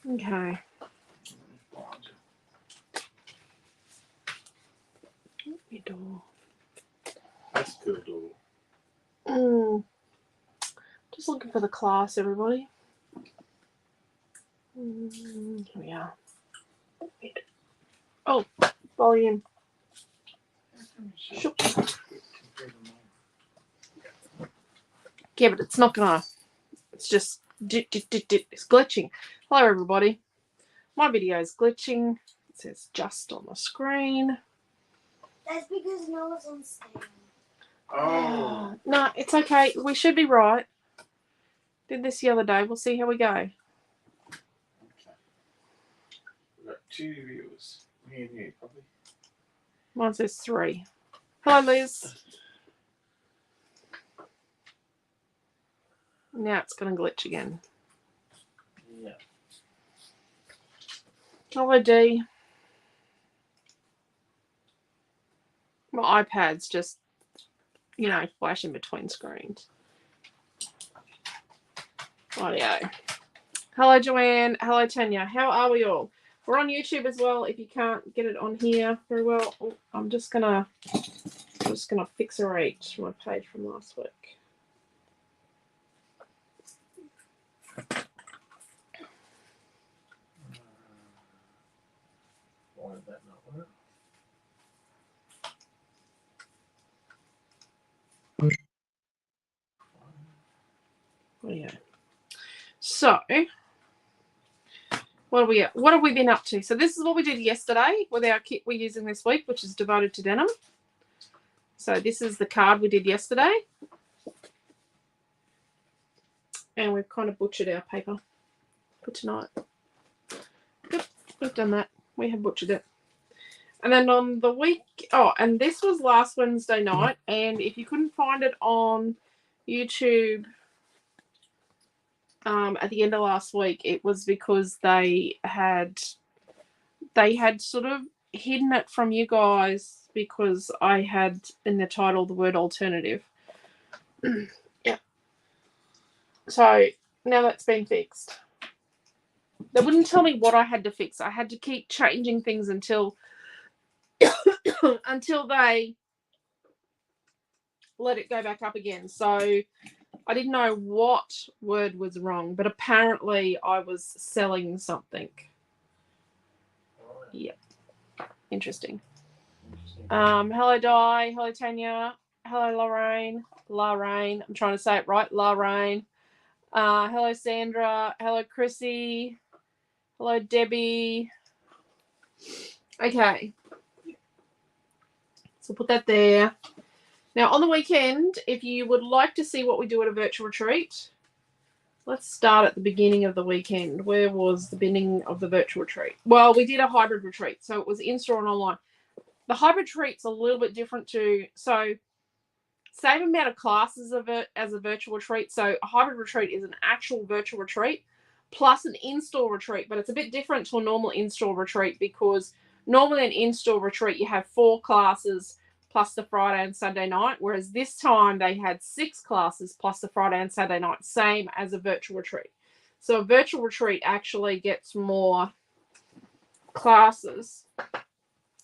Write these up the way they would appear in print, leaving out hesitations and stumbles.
Okay. Your door. That's a cool door. Just looking for the class, everybody. Here we are. Oh, volume. Sure. Yeah, but it's not gonna. It's just it's glitching. Hello, everybody. My video is glitching. It says just on the screen. That's because no one's on stand. Oh. No, it's okay. We should be right. Did this the other day. We'll see how we go. Okay. We've got 2 viewers. Me and you, probably. Mine says 3. Hello, Liz. Now it's going to glitch again. Yeah. Hello, D. My iPad's just, flashing between screens. Rightio. Hello, Joanne. Hello, Tanya. How are we all? We're on YouTube as well. If you can't get it on here very well, I'm just gonna fixerate my page from last week. Why did that not work? Yeah. So, what have we been up to? So this is what we did yesterday with our kit we're using this week, which is devoted to denim. So this is the card we did yesterday. And we've kind of butchered our paper for tonight. Yep, we've done that. We have butchered it. And then on the week, and this was last Wednesday night. And if you couldn't find it on YouTube at the end of last week, it was because they had sort of hidden it from you guys because I had in the title the word alternative. Yeah. So now that's been fixed. They wouldn't tell me what I had to fix. I had to keep changing things until they let it go back up again. So I didn't know what word was wrong, but apparently I was selling something. Yep. Interesting. Hello, Di. Hello, Tanya. Hello, Lorraine. I'm trying to say it right. Lorraine. Hello, Sandra. Hello, Chrissy. Hello, Debbie. Okay. So put that there. Now, on the weekend, if you would like to see what we do at a virtual retreat, let's start at the beginning of the weekend. Where was the beginning of the virtual retreat? Well, we did a hybrid retreat, so it was in-store and online. The hybrid retreat's a little bit different so same amount of classes of it as a virtual retreat. So a hybrid retreat is an actual virtual retreat plus an in-store retreat, but it's a bit different to a normal in-store retreat because normally an in-store retreat you have 4 classes plus the Friday and Sunday night, whereas this time they had 6 classes plus the Friday and Saturday night, same as a virtual retreat. So a virtual retreat actually gets more classes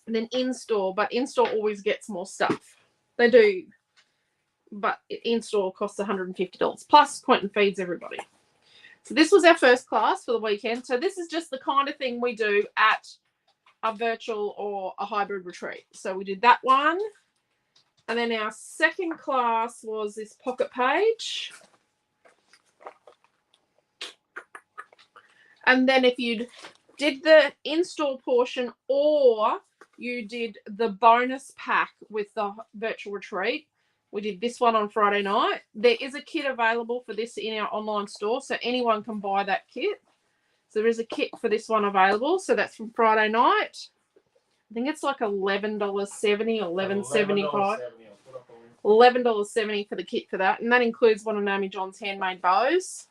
than in-store, but in-store always gets more stuff. They do, but in-store costs $150 plus Quentin feeds everybody. So this was our first class for the weekend. So this is just the kind of thing we do at a virtual or a hybrid retreat. So we did that one. And then our second class was this pocket page. And then if you did the in-store portion or you did the bonus pack with the virtual retreat, we did this one on Friday night. There is a kit available for this in our online store, so anyone can buy that kit. So there is a kit for this one available. So that's from Friday night. I think it's like $11.70 or $11.75. $11.70 for the kit for that. And that includes one of Naomi John's handmade bows.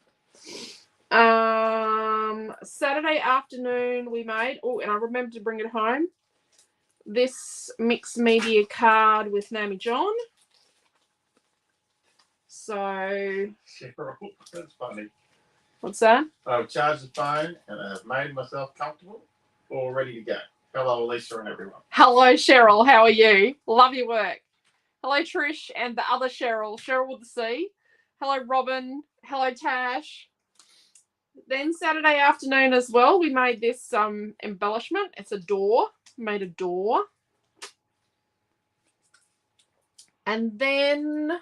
Saturday afternoon we made, and I remember to bring it home, this mixed media card with Naomi John. So that's funny. What's that? I've charged the phone and I've made myself comfortable, all ready to go. Hello, Alicia and everyone. Hello, Cheryl. How are you? Love your work. Hello, Trish and the other Cheryl. Cheryl with the C. Hello, Robin. Hello, Tash. Then Saturday afternoon as well, we made this embellishment. It's a door. Made a door. And then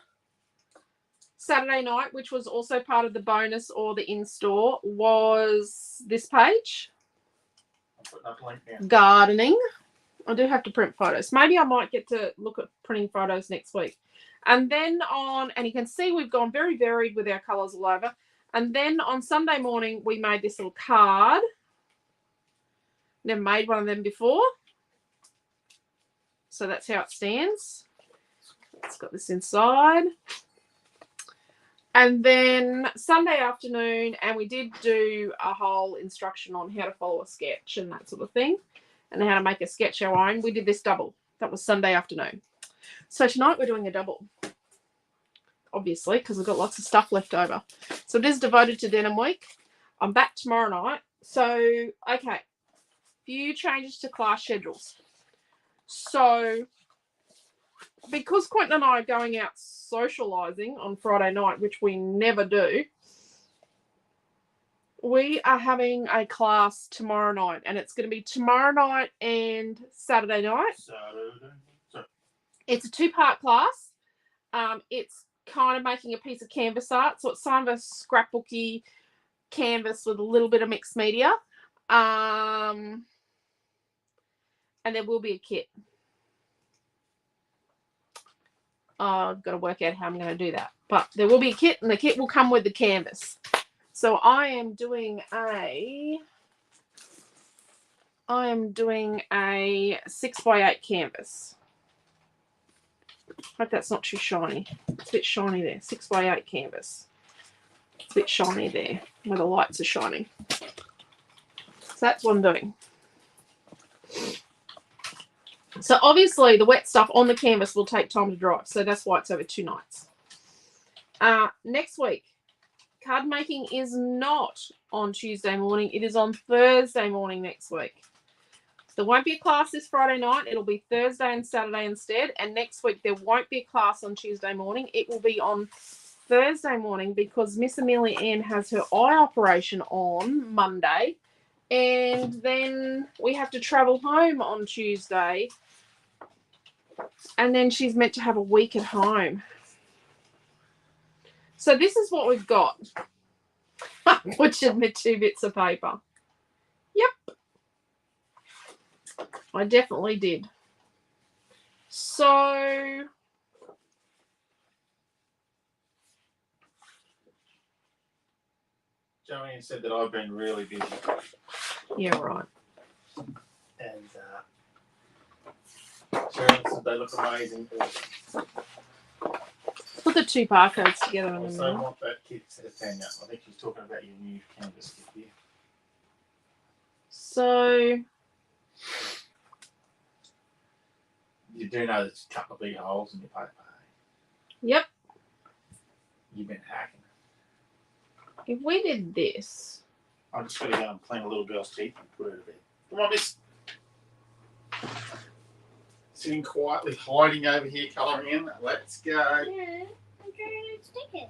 Saturday night, which was also part of the bonus or the in-store, was this page. I'll put that link down. Gardening. I do have to print photos. Maybe I might get to look at printing photos next week. And then and you can see we've gone very varied with our colours all over. And then on Sunday morning, we made this little card. Never made one of them before. So that's how it stands. It's got this inside. And then Sunday afternoon, and we did do a whole instruction on how to follow a sketch and that sort of thing, and how to make a sketch our own. We did this double. That was Sunday afternoon. So tonight we're doing a double, obviously, because we've got lots of stuff left over. So it is devoted to Denim Week. I'm back tomorrow night. So, okay, few changes to class schedules. So, because Quentin and I are going out socialising on Friday night, which we never do, we are having a class tomorrow night, and it's going to be tomorrow night and Saturday night. It's a 2-part class. It's kind of making a piece of canvas art, so it's kind of a scrapbooky canvas with a little bit of mixed media, and there will be a kit. I've got to work out how I'm going to do that, but there will be a kit, and the kit will come with the canvas. So I am doing a 6x8 canvas. Hope that's not too shiny. It's a bit shiny there. 6x8 canvas. It's a bit shiny there where the lights are shining. So that's what I'm doing. So obviously the wet stuff on the canvas will take time to dry. So that's why it's over 2 nights. Next week, card making is not on Tuesday morning. It is on Thursday morning next week. There won't be a class this Friday night. It'll be Thursday and Saturday instead. And next week there won't be a class on Tuesday morning. It will be on Thursday morning because Miss Amelia Ann has her eye operation on Monday. And then we have to travel home on Tuesday. And then she's meant to have a week at home. So this is what we've got. I butchered my 2 bits of paper. Yep. I definitely did. So Joanne said that I've been really busy. yeah, right. And Sharon said they look amazing. Put the 2 barcodes together I in the also middle. want that kit, said Tanya. I think she's talking about your new canvas kit here. So You do know there's a couple of big holes in your paper. yep. You've been hacking. If we did this, I'm just going to go and clean a little girl's teeth and put her to bed. Come on, miss. Sitting quietly, hiding over here, colouring in. Let's go. Yeah, I'm trying to stick it.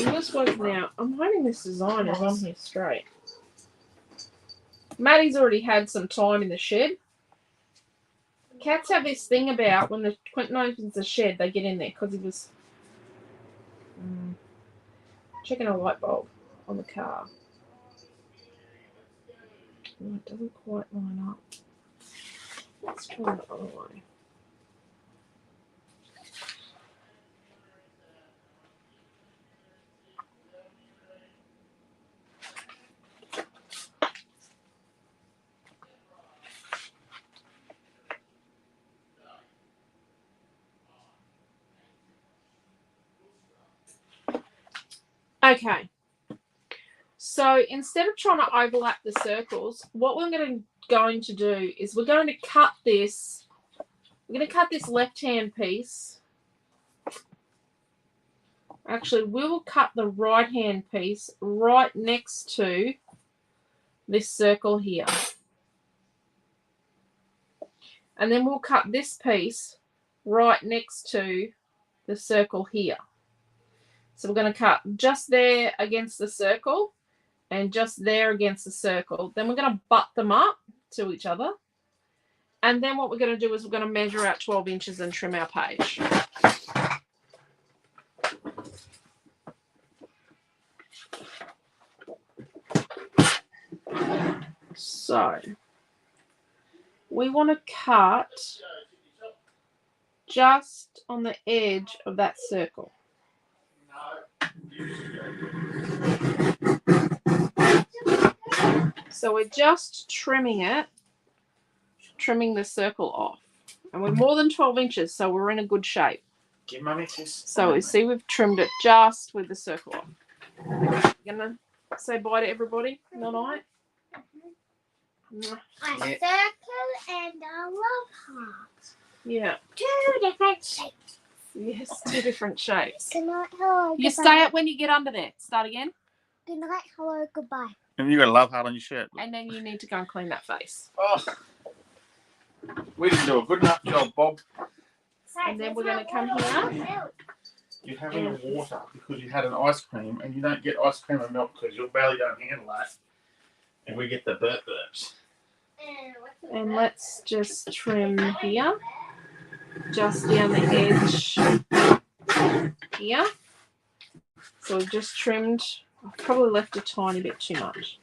I'm just working out. I'm hoping this design is on here straight. Maddie's already had some time in the shed. Cats have this thing about when the Quentin opens the shed, they get in there because he was checking a light bulb on the car. Oh, it doesn't quite line up. Let's try it the other way. Okay, so instead of trying to overlap the circles, what we're going to do is we're going to cut this. We're going to cut this left-hand piece Actually, we'll cut the right-hand piece right next to this circle here. And then we'll cut this piece right next to the circle here. So we're going to cut just there against the circle and just there against the circle. Then we're going to butt them up to each other. And then what we're going to do is we're going to measure out 12 inches and trim our page. So we want to cut just on the edge of that circle. So we're just trimming it, trimming the circle off. And we're more than 12 inches, so we're in a good shape. Give Mummy a kiss. So we see we've trimmed it just with the circle off. You gonna say bye to everybody? Good night. A circle and a love heart. Yeah. 2 different shapes. Yes, 2 different shapes. Good night, hello, You goodbye. stay up when you get under there. Start again. Good night, hello, goodbye. And you got a love heart on your shirt. And then you need to go and clean that face. Oh, we didn't do a good enough job, Bob. And then we're going to come here. You're having water because you had an ice cream, and you don't get ice cream and milk because your belly don't handle that. And we get the burps. And let's just trim here. Just down the edge here. So we've just trimmed. I've probably left a tiny bit too much.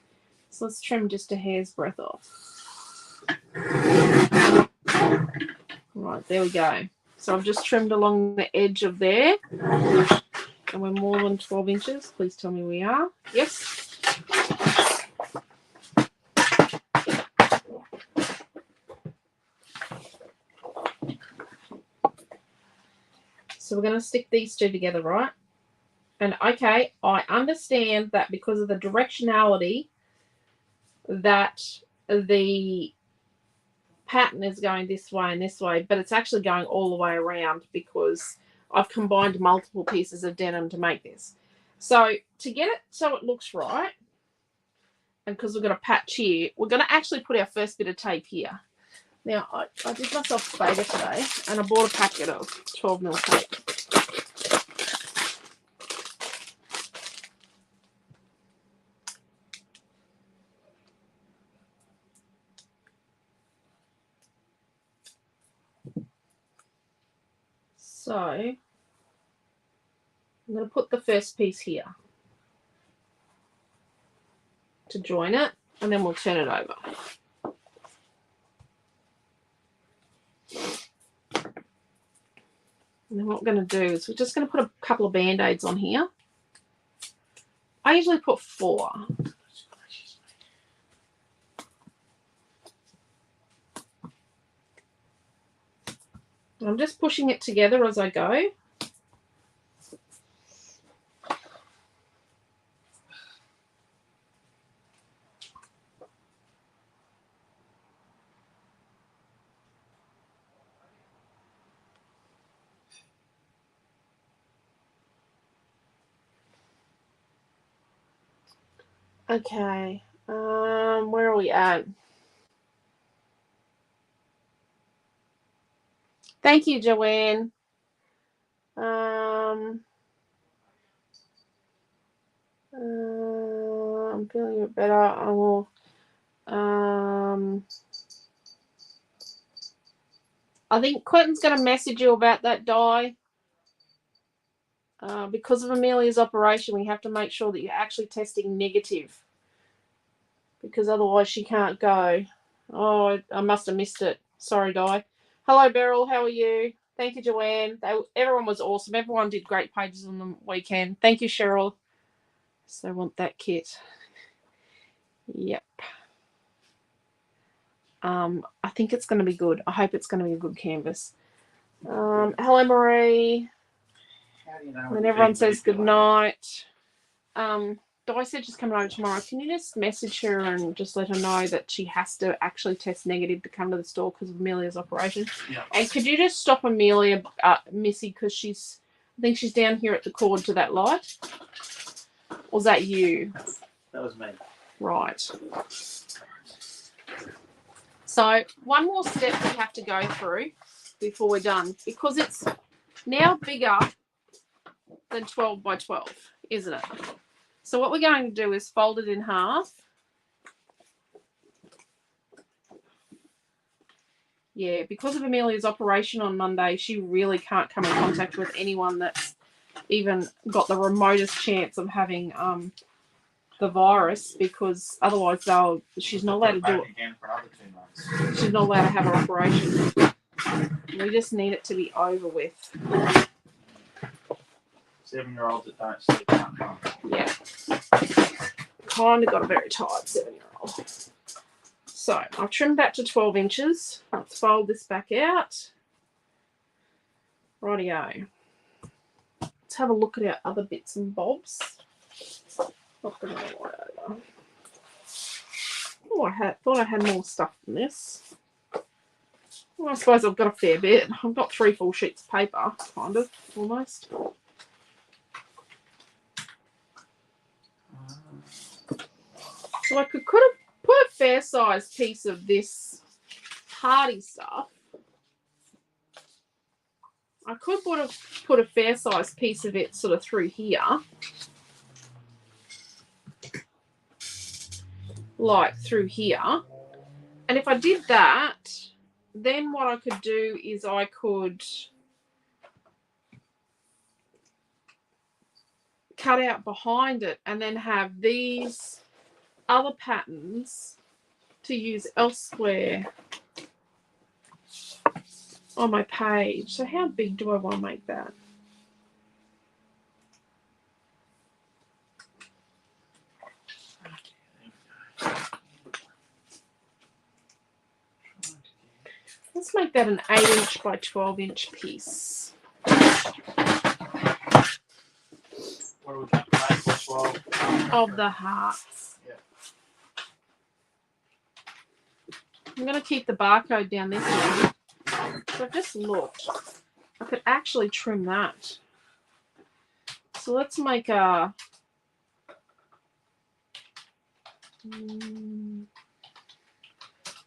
So let's trim just a hair's breadth off. Right, there we go. So I've just trimmed along the edge of there. And we're more than 12 inches. Please tell me we are. Yes. So we're going to stick these 2 together, right? And okay, I understand that because of the directionality that the pattern is going this way and this way, but it's actually going all the way around because I've combined multiple pieces of denim to make this. So to get it so it looks right, and because we've got a patch here, we're going to actually put our first bit of tape here. Now, I did myself a favour today, and I bought a packet of 12mm tape. So, I'm going to put the first piece here to join it, and then we'll turn it over. And then what we're going to do is we're just going to put a couple of band-aids on here. I usually put 4. And I'm just pushing it together as I go. Okay, where are we at? Thank you, Joanne. I'm feeling a bit better. I will. I think Quentin's going to message you about that dye. Because of Amelia's operation, we have to make sure that you're actually testing negative, because otherwise she can't go. Oh, I must have missed it. Sorry, Di. Hello, Beryl. How are you? Thank you, Joanne. Everyone was awesome. Everyone did great pages on the weekend. Thank you, Cheryl. So I want that kit. Yep. I think it's going to be good. I hope it's going to be a good canvas. Hello, Marie. How do you know When everyone says good night. Di said she's coming over tomorrow. Can you just message her and just let her know that she has to actually test negative to come to the store because of Amelia's operation? Yeah. And could you just stop Amelia, Missy, because she's I think she's down here at the cord to that light. Or is that you? That was me. Right. So one more step we have to go through before we're done, because it's now bigger than 12 by 12, isn't it? So what we're going to do is fold it in half. Yeah, because of Amelia's operation on Monday, she really can't come in contact with anyone that's even got the remotest chance of having the virus, because otherwise she's not allowed to do it. For another 2 months. She's not allowed to have an operation. We just need it to be over with. 7-year-olds that don't sleep can't come. Yeah. Kind of got a very tired 7-year-old. So I've trimmed that to 12 inches. Let's fold this back out. Rightio. Let's have a look at our other bits and bobs. Not gonna go right over. Oh, thought I had more stuff than this. Well, I suppose I've got a fair bit. I've got 3 full sheets of paper, kind of, almost. So I could have put a fair size piece of this party stuff. I could put a fair size piece of it sort of through here. Like through here. And if I did that, then what I could do is I could cut out behind it and then have these other patterns to use elsewhere on my page. So how big do I want to make that? Let's make that an 8-inch by 12-inch piece. What are we got? 8 by 12? Of the hearts. Yeah. I'm going to keep the barcode down this way. So I've just looked. I could actually trim that. So let's make a...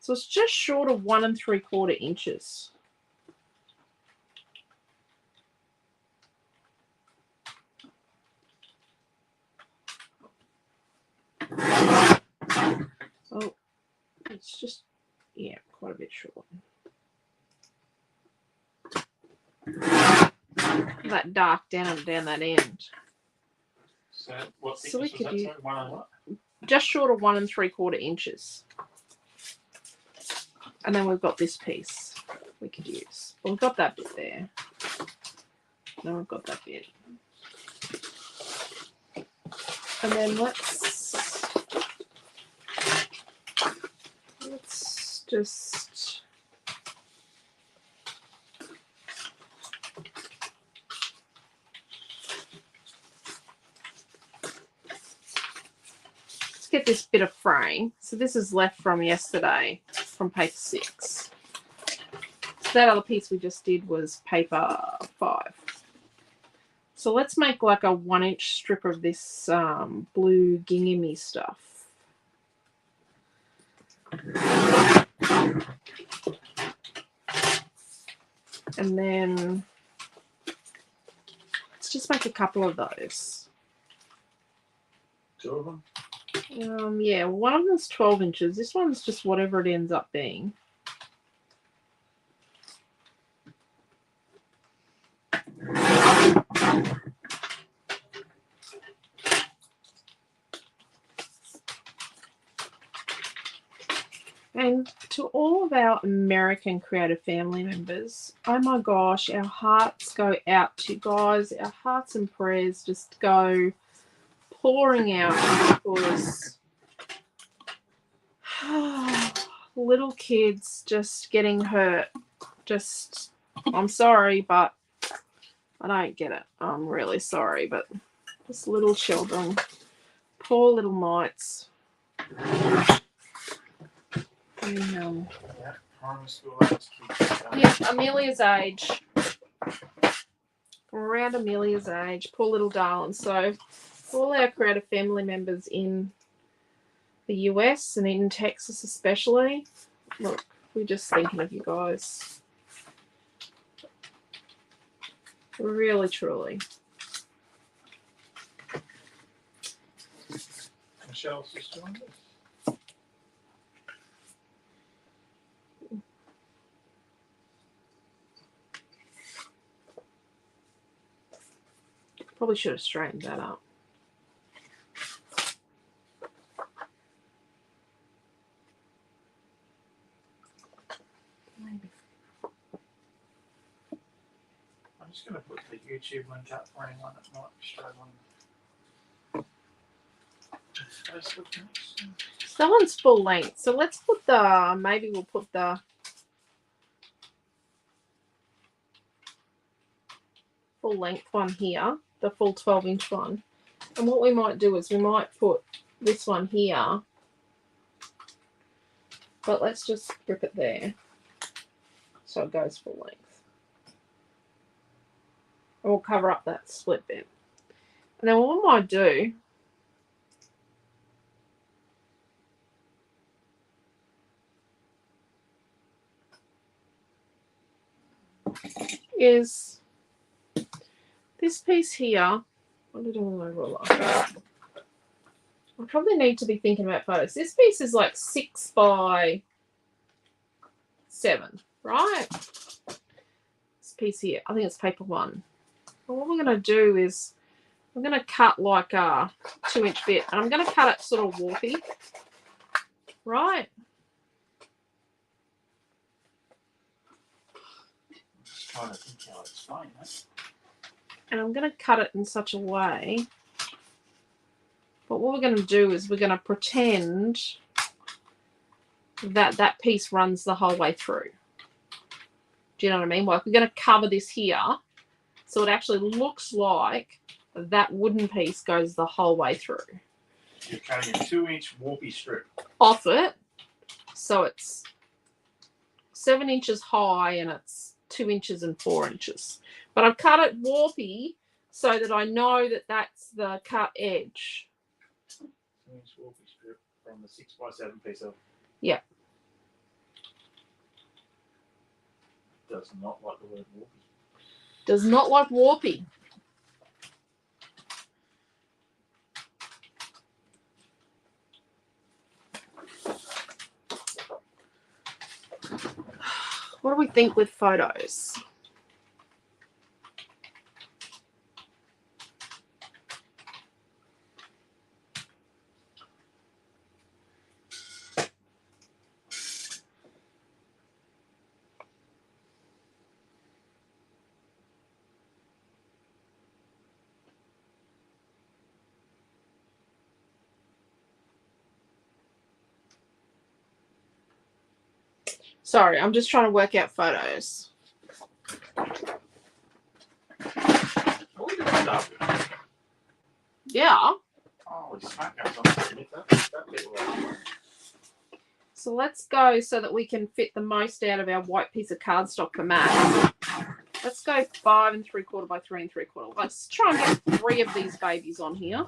So it's just short of 1 3/4 inches. Oh, it's just, yeah, quite a bit short. That dark down that end. So what So we thickness was could that? use Sorry? 1 and what? just short of 1 3/4 inches. And then we've got this piece we could use. Well, we've got that bit there. Now we've got that bit. And then let's just get this bit of frame. So this is left from yesterday from paper 6. So that other piece we just did was paper 5. So let's make like a 1-inch strip of this blue gingham-y stuff. And then let's just make a couple of those. 2 of them? Yeah, one of them's 12 inches. This one's just whatever it ends up being. And to all of our American creative family members, oh my gosh, our hearts go out to you guys. Our hearts and prayers just go pouring out because little kids just getting hurt. Just, I'm sorry, but I don't get it. I'm really sorry, but just little children, poor little mites. And, Primary school age kids. yeah, Amelia's age. from around Amelia's age. Poor little darling. So all our creative family members in the US and in Texas especially, look, we're just thinking of you guys. Really, truly. Michelle's just doing this. Probably should have straightened that up. Maybe. I'm just going to put the YouTube link up for anyone that might be struggling. So that one's full length. So let's put the, maybe we'll put the full length one here, the full 12-inch one. And what we might do is we might put this one here, but let's just grip it there so it goes full length. And we'll cover up that split bit. And then what we might do is this piece here. What did I do with my ruler? I probably need to be thinking about photos. This piece is like 6 by 7, right? This piece here, I think it's paper 1. But what we're going to do is I'm going to cut like a 2-inch bit, and I'm going to cut it sort of warpy, right? Just trying to think how to explain that. And I'm going to cut it in such a way. But what we're going to do is we're going to pretend that that piece runs the whole way through. Do you know what I mean? Like we're going to cover this here so it actually looks like that wooden piece goes the whole way through. You're cutting a 2-inch warpy strip off it, so it's 7 inches high and it's 2 inches and 4 inches. But I've cut it warpy so that I know that that's the cut edge. 2-inch warpy strip from the 6 by 7 piece of. Yeah. Does not like the word warpy. Does not like warpy. What do we think with photos? Sorry, I'm just trying to work out photos. Yeah. Holy smack, that So let's go so that we can fit the most out of our white piece of cardstock for Matt. Let's go 5 3/4 by 3 3/4. Let's try and get 3 of these babies on here.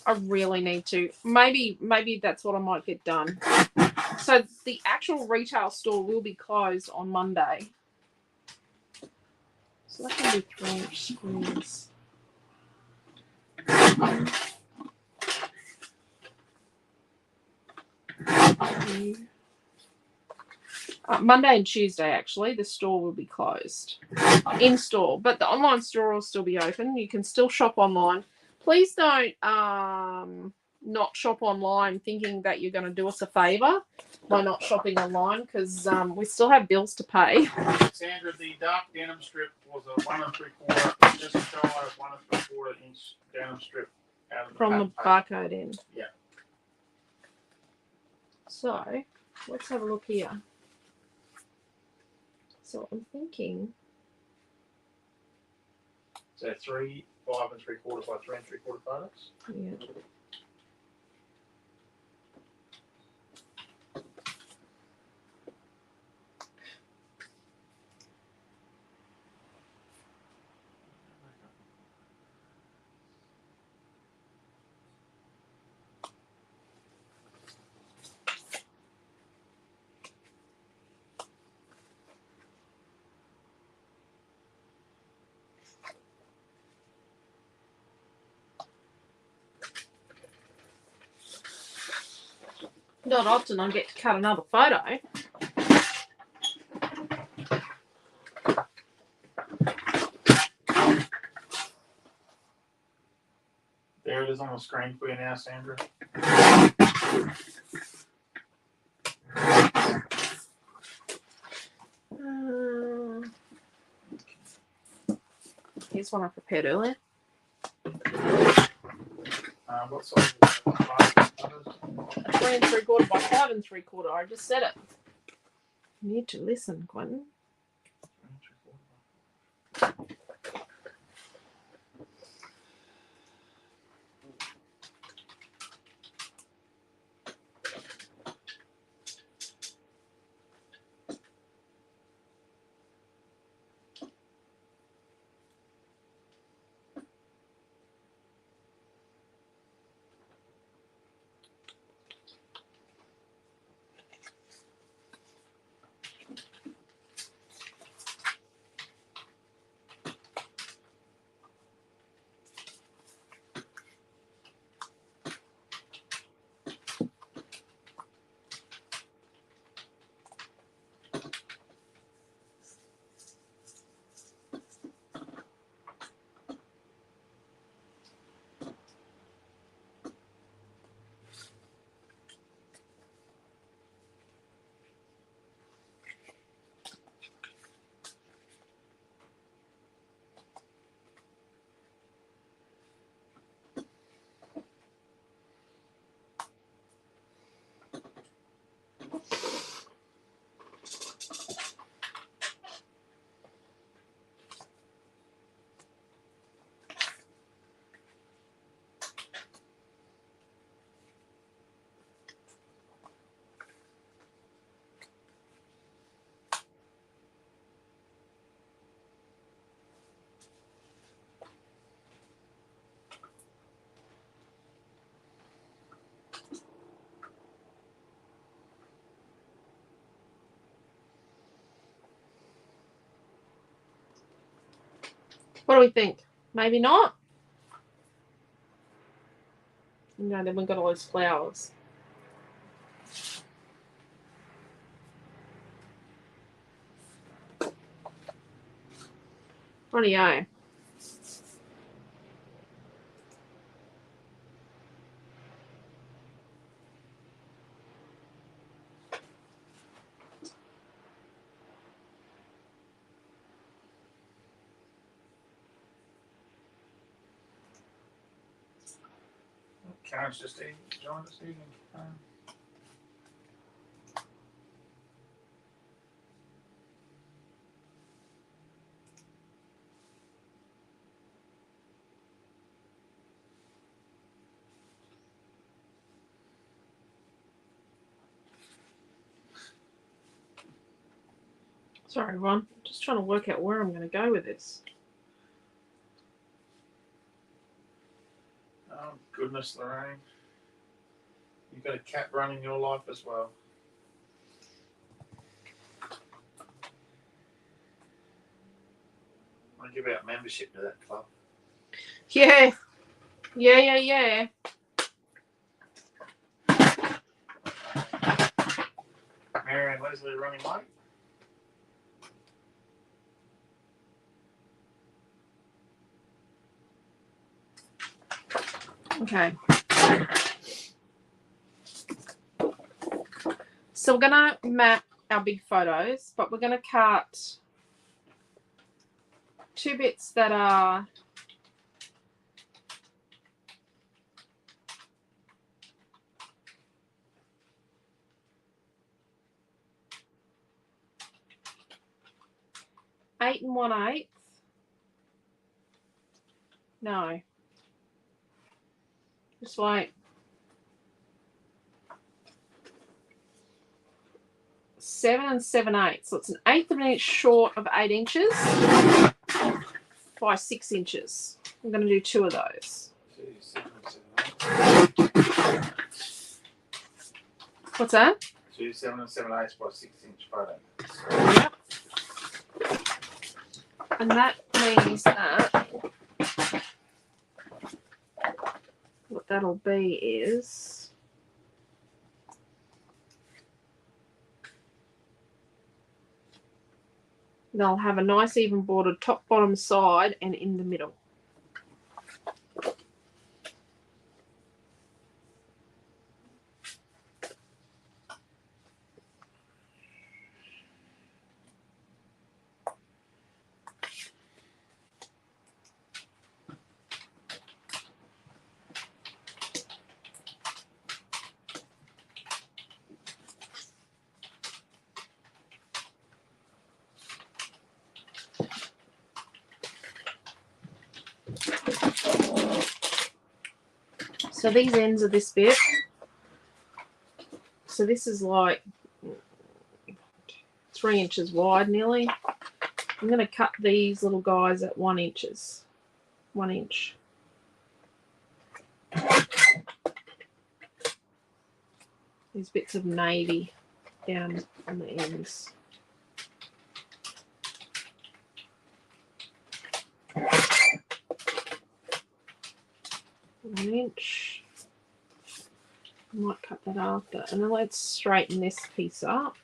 I really need to. Maybe that's what I might get done. So the actual retail store will be closed on Monday. So that can be 3-inch squares. Monday and Tuesday, actually, the store will be closed in store, but the online store will still be open. You can still shop online. Please don't not shop online thinking that you're going to do us a favor by not shopping online, because we still have bills to pay. Sandra, the dark denim strip was a 1 3/4, just shy of 1 3/4 inch denim strip out of the From the barcode end. Yeah. So let's have a look here. So I'm thinking. So 3 5 3/4 by 3 3/4 photos. Yeah. Not often I get to cut another photo. There it is on the screen for you now, Sandra. Here's one I prepared earlier. What size is that? 3 3/4 by 5 3/4. I just said it. You need to listen, Quentin. What do we think? Maybe not? No, then we've got all those flowers. Rightio. Karen's just joined us evening. Sorry, everyone. Just trying to work out where I'm going to go with this. Oh, goodness, Lorraine. You've got a cat running your life as well. I give out membership to that club. Yeah. Yeah. Mary and Leslie are running late. Okay. So we're going to map our big photos, but we're going to cut 2 bits that are eight and 1/8. No. Just wait. 7 7/8. So it's an 1/8 of an inch short of 8 inches by 6 inches. I'm going to do 2 of those. What's that? 2 7 7/8 by 6-inch photo. Yep. And that means that what that'll be is They'll have a nice even bordered top, bottom, side, and in the middle. So these ends of this bit, so this is like 3 inches wide nearly. I'm going to cut these little guys at 1 inch. These bits of navy down on the ends. One inch. I might cut that after. And then let's straighten this piece up.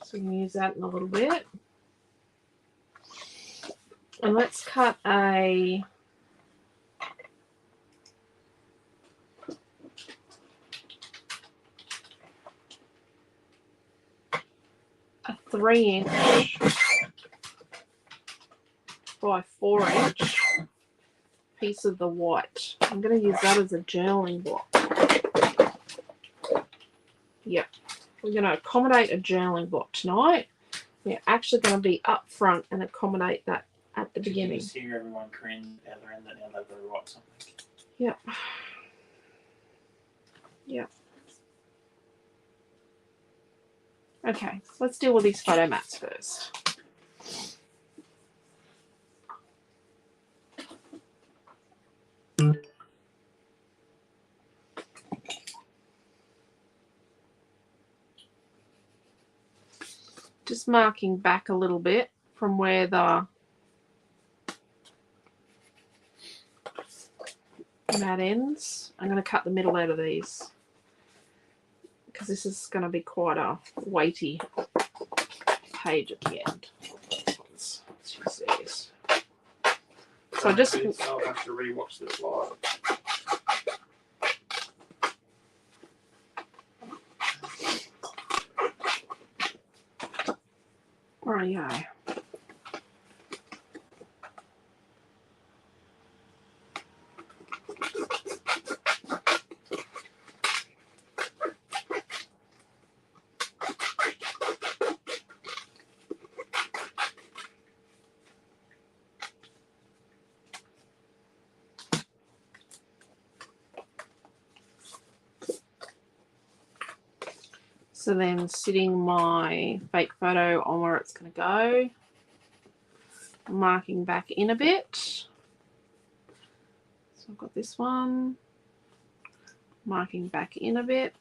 So we can use that in a little bit. And let's cut a a 3 inch by 4 inch piece of the white. I'm going to use that as a journaling block. Yep. We're going to accommodate a journaling block tonight. We're actually going to be up front and accommodate that at the beginning. You just hear everyone cringe at the end that now they've got to write something. Yep. Yep. Okay, let's deal with these photo mats first. Just marking back a little bit from where the mat ends. I'm going to cut the middle out of these because this is going to be quite a weighty page at the end. Let's use these. So just I'll have to rewatch this live. Rightio. So then sitting my fake photo on where it's going to go, marking back in a bit. So I've got this one, marking back in a bit.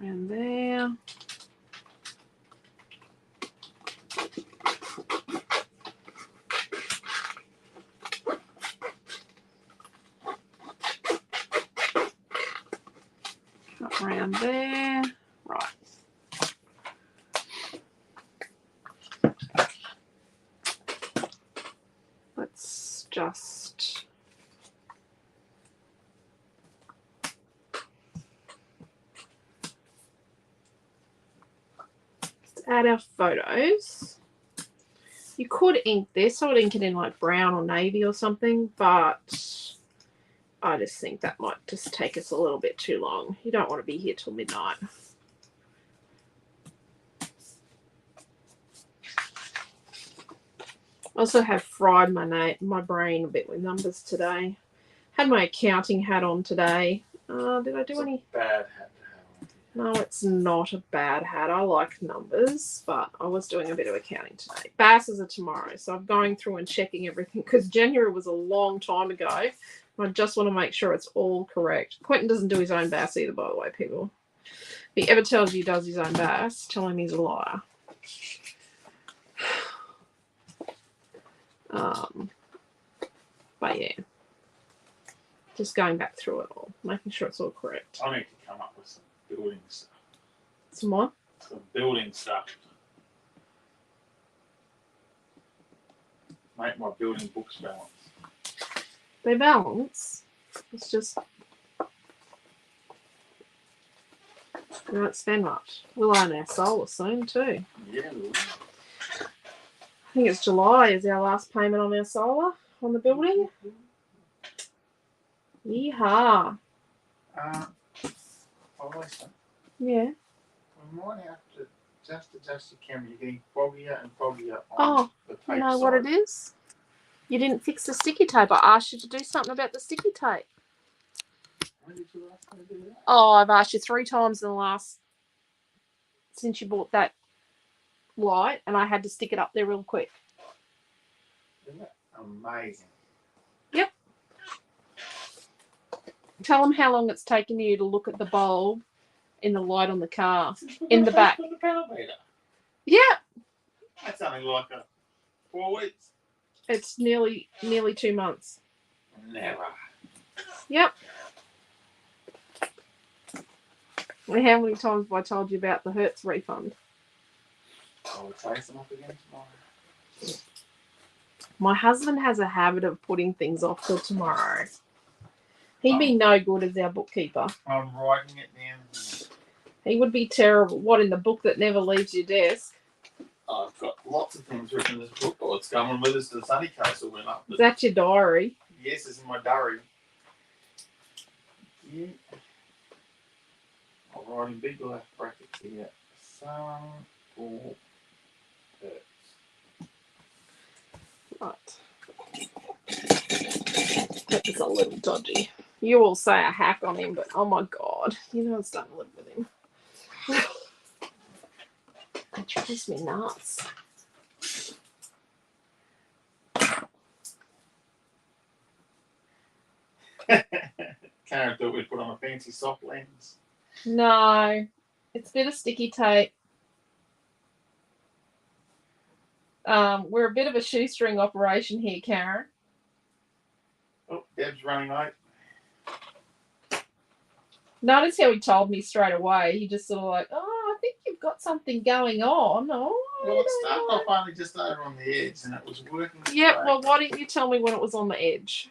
Around there. Cut around there. Right. Let's just add our photos. You could ink this. I would ink it in like brown or navy or something, but I just think that might just take us a little bit too long. You don't want to be here till midnight. I also have fried my brain a bit with numbers today. Had my accounting hat on today. Did I do any? Bad hat to have on. No, it's not a bad hat. I like numbers, but I was doing a bit of accounting today. Basses are tomorrow, so I'm going through and checking everything because January was a long time ago. I just want to make sure it's all correct. Quentin doesn't do his own bass either, by the way, people. If he ever tells you he does his own bass, tell him he's a liar. But yeah, just going back through it all, making sure it's all correct. I need to come up with some building stuff. Some what? Some building stuff. Make my building books balance. They balance. It's just we don't spend much. We'll own our solar soon too. Yeah. I think it's July is our last payment on our solar on the building. Yeehaw. Listen, Yeah. we might have to just adjust the camera. You're getting foggier and foggier on Oh, the tape you know side. what it is? You didn't fix the sticky tape. I asked you to do something about the sticky tape. When did you ask me to do that? Oh, I've asked you 3 times in the last since you bought that light, and I had to stick it up there real quick. Isn't that amazing? Yep. Tell them how long it's taken you to look at the bulb in the light on the car. In the back. The power meter. Yeah. That's only like 4 weeks. It's nearly 2 months. Never. Yep. And how many times have I told you about the Hertz refund? I'll chase them up again tomorrow. My husband has a habit of putting things off till tomorrow. He'd be no good as our bookkeeper. I'm writing it down. He would be terrible. What, in the book that never leaves your desk? I've got lots of things written in this book. Oh, it's coming with us to the sunny coast. It went up. Is that your diary? Yes, it's in my diary. Yeah. I'll write in big left brackets here. Some for Hertz. Right. That is a little dodgy. You all say a hack on him, but oh my god, you know it's starting to live with him. It drives me nuts. Karen thought we'd put on a fancy soft lens. No, it's a bit of sticky tape. We're a bit of a shoestring operation here, Karen. Oh, Deb's running late. Notice how he told me straight away. He just sort of like, oh, I think you've got something going on. Oh, Well, it started off only just over on the edge, and it was working. Yeah, well, why didn't you tell me when it was on the edge?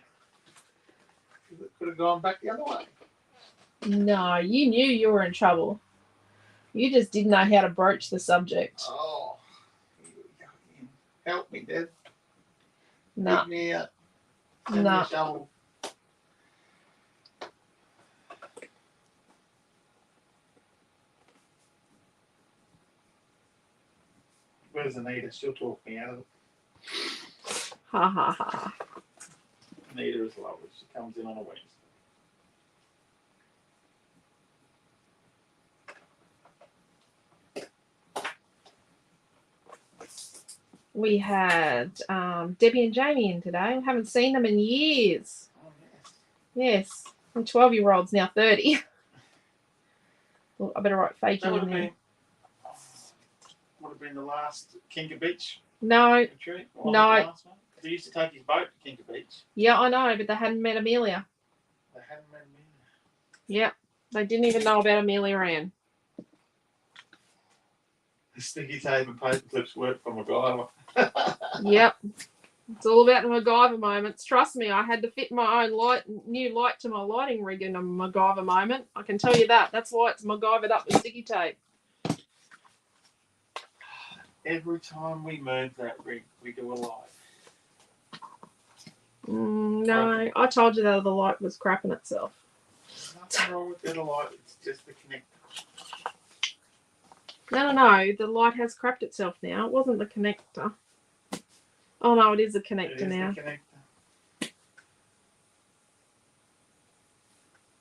It could have gone back the other way. No, you knew you were in trouble. You just didn't know how to broach the subject. Oh, help me, Deb. No, Dig me out. Send me a shovel. Where's Anita? She'll talk me out of it. ha ha ha. Anita is lovely. She comes in on a Wednesday. We had Debbie and Jamie in today. We haven't seen them in years. Oh, yes. Yes, my 12-year-old's now 30. Well, I better write fake That in would have there. been the last Kinka Beach No, retreat. No. The last one. He used to take his boat to Kinka Beach. yeah, I know, but they hadn't met Amelia. They hadn't met me. Yep, they didn't even know about Amelia Ann. The sticky tape and paper clips work for MacGyver. Yep. It's all about the MacGyver moments. Trust me, I had to fit my own new light to my lighting rig in a MacGyver moment. I can tell you that. That's why it's MacGyvered up with sticky tape. Every time we move that rig, we do a light. No, I told you that the light was crapping itself. Nothing wrong with the other light. It's just the connector. No. The light has crapped itself now. It wasn't the connector. Oh, no, it is a connector It is now. the connector.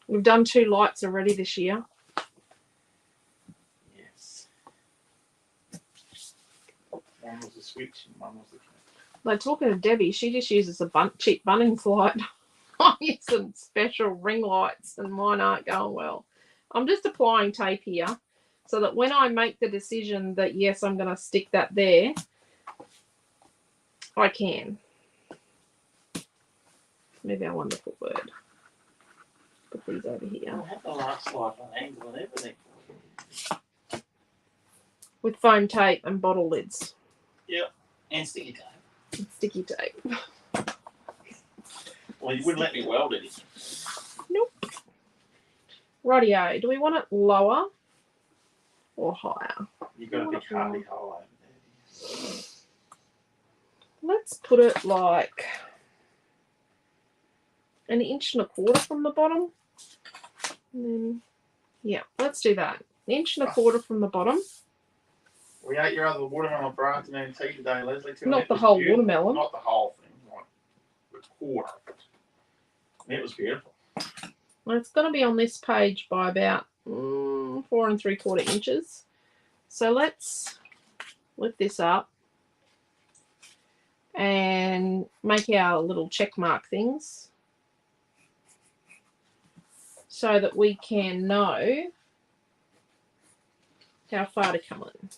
We've done 2 lights already this year. One was the switch and one was the connect. Like talking to Debbie, she just uses a cheap Bunnings light. I use some special ring lights and mine aren't going well. I'm just applying tape here so that when I make the decision that yes, I'm going to stick that there, I can. Maybe a wonderful word. Put these over here. I have the last light on angle and everything. With foam tape and bottle lids. Yep. And sticky tape. And sticky tape. Well, you wouldn't let me weld it. Nope. Rightio. Do we want it lower or higher? You've got a big hardy hole over there. Let's put it like 1.25 inches from the bottom. And then, yeah, let's do that. 1.25 inches from the bottom. We ate your other watermelon for afternoon tea today, Leslie. Not the whole watermelon. Not the whole thing, like the quarter. It was beautiful. Well, it's going to be on this page by about 4 3/4 inches. So let's lift this up and make our little check mark things so that we can know how far to come in.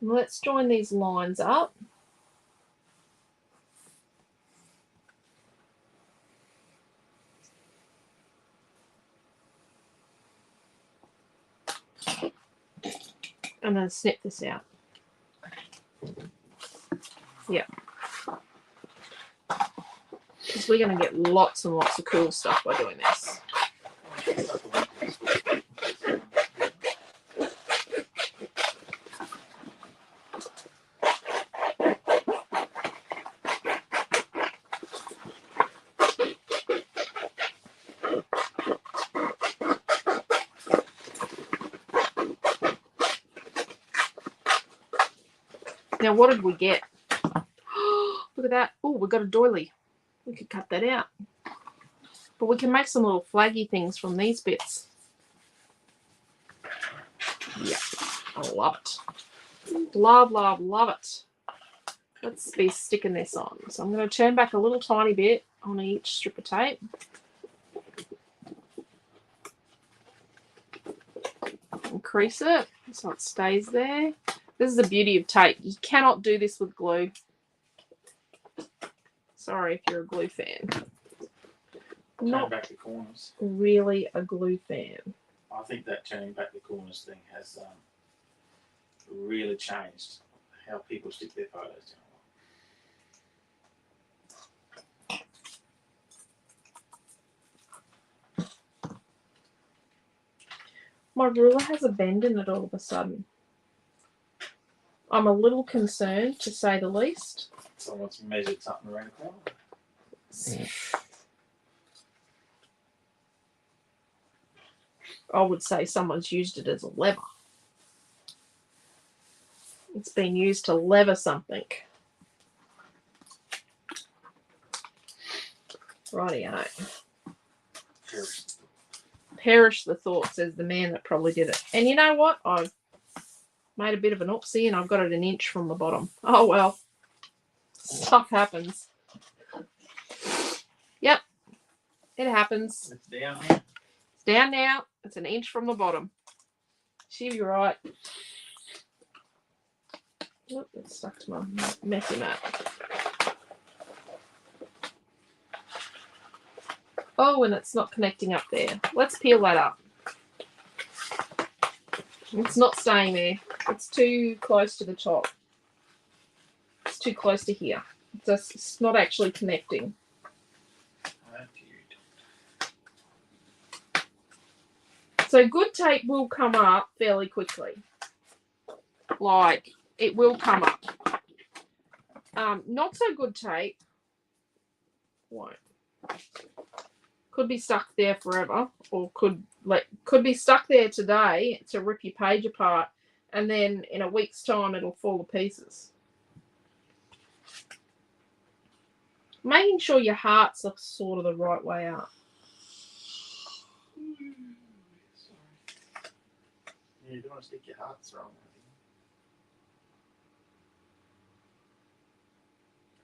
Let's join these lines up. And then snip this out. Yeah. Because we're going to get lots and lots of cool stuff by doing this. Now, what did we get? Look at that. Oh, we got a doily. We could cut that out. But we can make some little flaggy things from these bits. Yeah, I love it. Love, love, love it. Let's be sticking this on. So I'm going to turn back a little tiny bit on each strip of tape. Increase it so it stays there. This is the beauty of tape. You cannot do this with glue. Sorry if you're a glue fan. Turn back the corners. Really a glue fan. I think that turning back the corners thing has really changed how people stick their photos down. My ruler has a bend in it all of a sudden. I'm a little concerned, to say the least. Someone's measured something around the corner. I would say someone's used it as a lever. It's been used to lever something. Rightio. Perish the thought, says the man that probably did it. And you know what? I've made a bit of an oopsie and I've got it 1 inch from the bottom. Oh well. Stuff happens. Yep. It happens. It's down now. It's down now. It's 1 inch from the bottom. She'll be right. Oop, it's stuck to my messy mat. Oh, and it's not connecting up there. Let's peel that up. It's not staying there. It's too close to the top. It's too close to here. It's not actually connecting. So good tape will come up fairly quickly. Like, it will come up. Not so good tape won't. Could be stuck there forever, or could be stuck there today to rip your page apart, and then in a week's time it'll fall to pieces. Making sure your hearts are sort of the right way up. You don't want to stick your hearts wrong.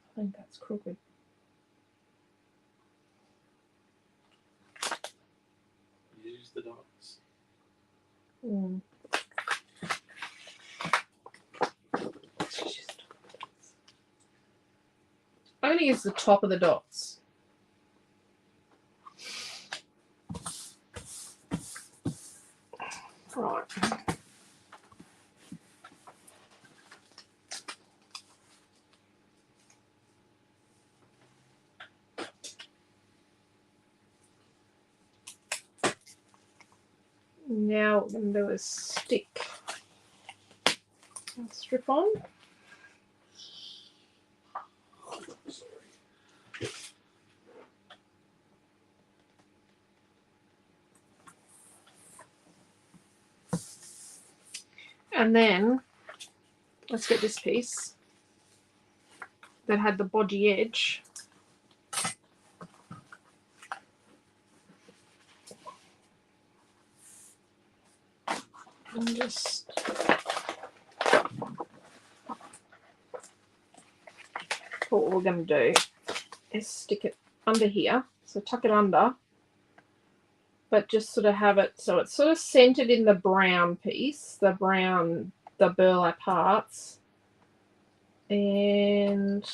I think that's crooked. Use the dots. Mm. I'm going to use the top of the dots. Right. Now what I'm going to do is stick a strip on. And then let's get this piece that had the bodgy edge. And just what we're going to do is stick it under here. So tuck it under, but just sort of have it so it's sort of centered in the brown piece, the burlap parts, and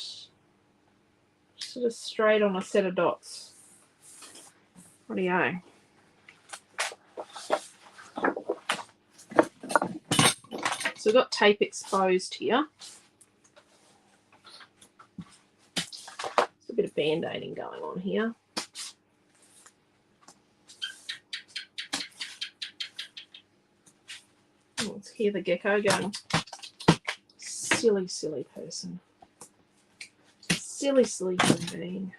sort of straight on a set of dots. Rightio. So we've got tape exposed here. There's a bit of band-aiding going on here. Oh, let's hear the gecko going. Silly, silly person. Silly, silly human being.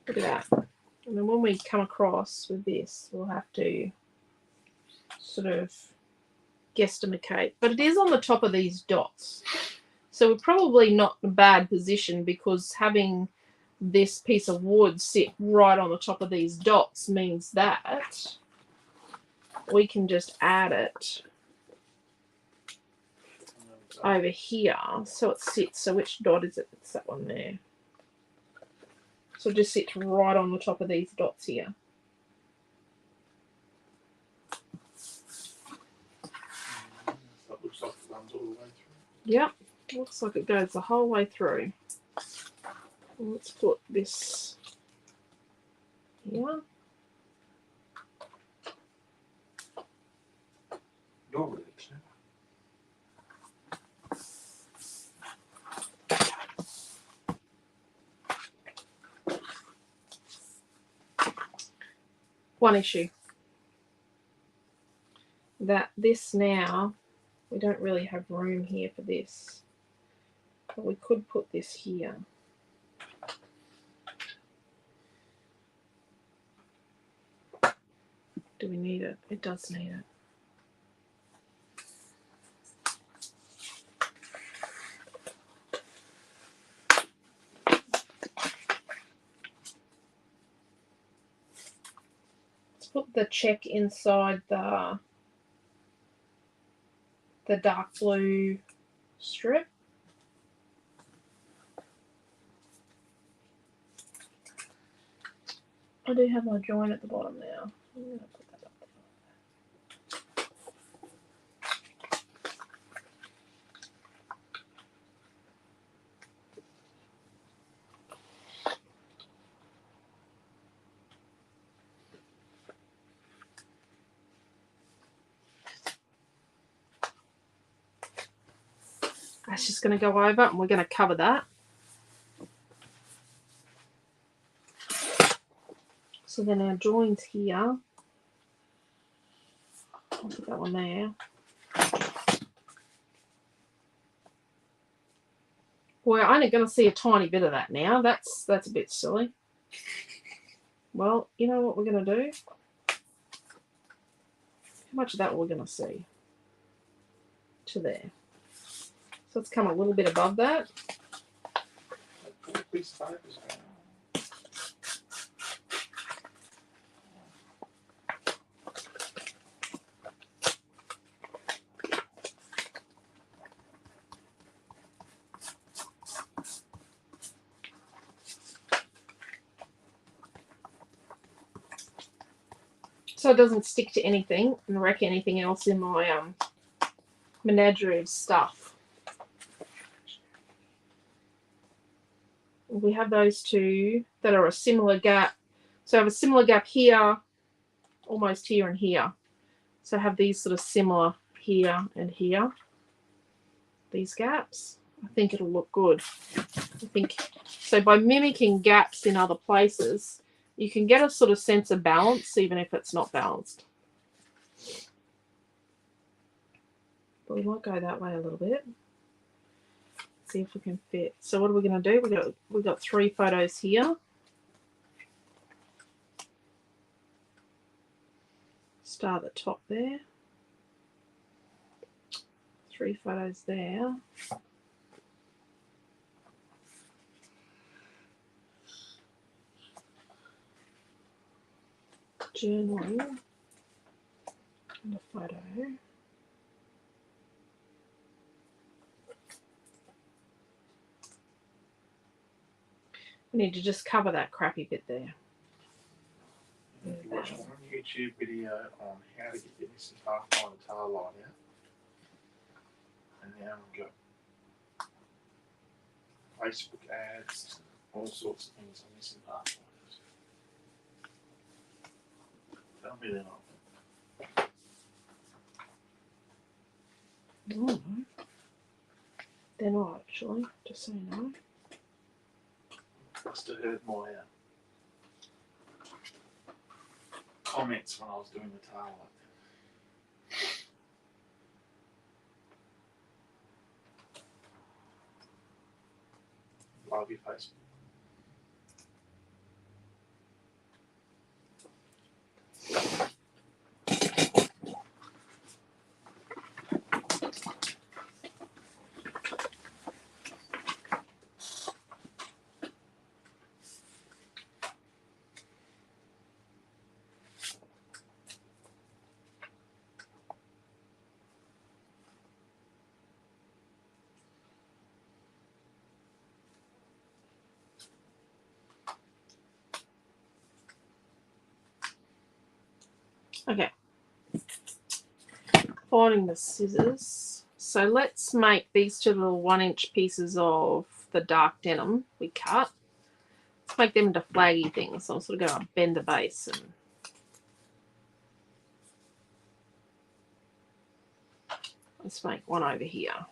Look at that. And then when we come across with this, we'll have to sort of guesstimate. But it is on the top of these dots. So we're probably not in a bad position because having this piece of wood sit right on the top of these dots means that we can just add it over here so it sits. So which dot is it? It's that one there. So it just sits right on the top of these dots here. That looks like it runs all the way through. Yep, looks like it goes the whole way through. Let's put this here. You're rich, huh? One issue. That this now, we don't really have room here for this. But we could put this here. Do we need it? It does need it. Let's put the check inside the dark blue strip. I do have my join at the bottom now. I'm going to put that up there. That's just going to go over and we're going to cover that. So then our joins here, I'll put that one there. We're only going to see a tiny bit of that now. That's a bit silly. Well, you know what we're going to do? How much of that we're going to see? To there. So let's come a little bit above that. so it doesn't stick to anything and wreck anything else in my menagerie of stuff. We have those two that are a similar gap. So I have a similar gap here, almost here and here. So I have these sort of similar here and here, these gaps. I think it'll look good. I think so. By mimicking gaps in other places, you can get a sort of sense of balance, even if it's not balanced. But we might go that way a little bit. See if we can fit. So what are we going to do? We've got 3 photos here. Start at the top there. 3 photos there. Journaling and a photo. We need to just cover that crappy bit there. If you watch one YouTube video on how to get your missing pathfinder tail light out, and now we've got Facebook ads, all sorts of things on missing pathfinders. Tell me they're not. No, they're not actually, just so you know. Must have heard my comments when I was doing the tail light. Love your Facebook. Okay. Finding the scissors. So let's make these 2 little 1-inch pieces of the dark denim we cut. Let's make them into flaggy things. So I'm sort of going to bend the base and let's make one over here.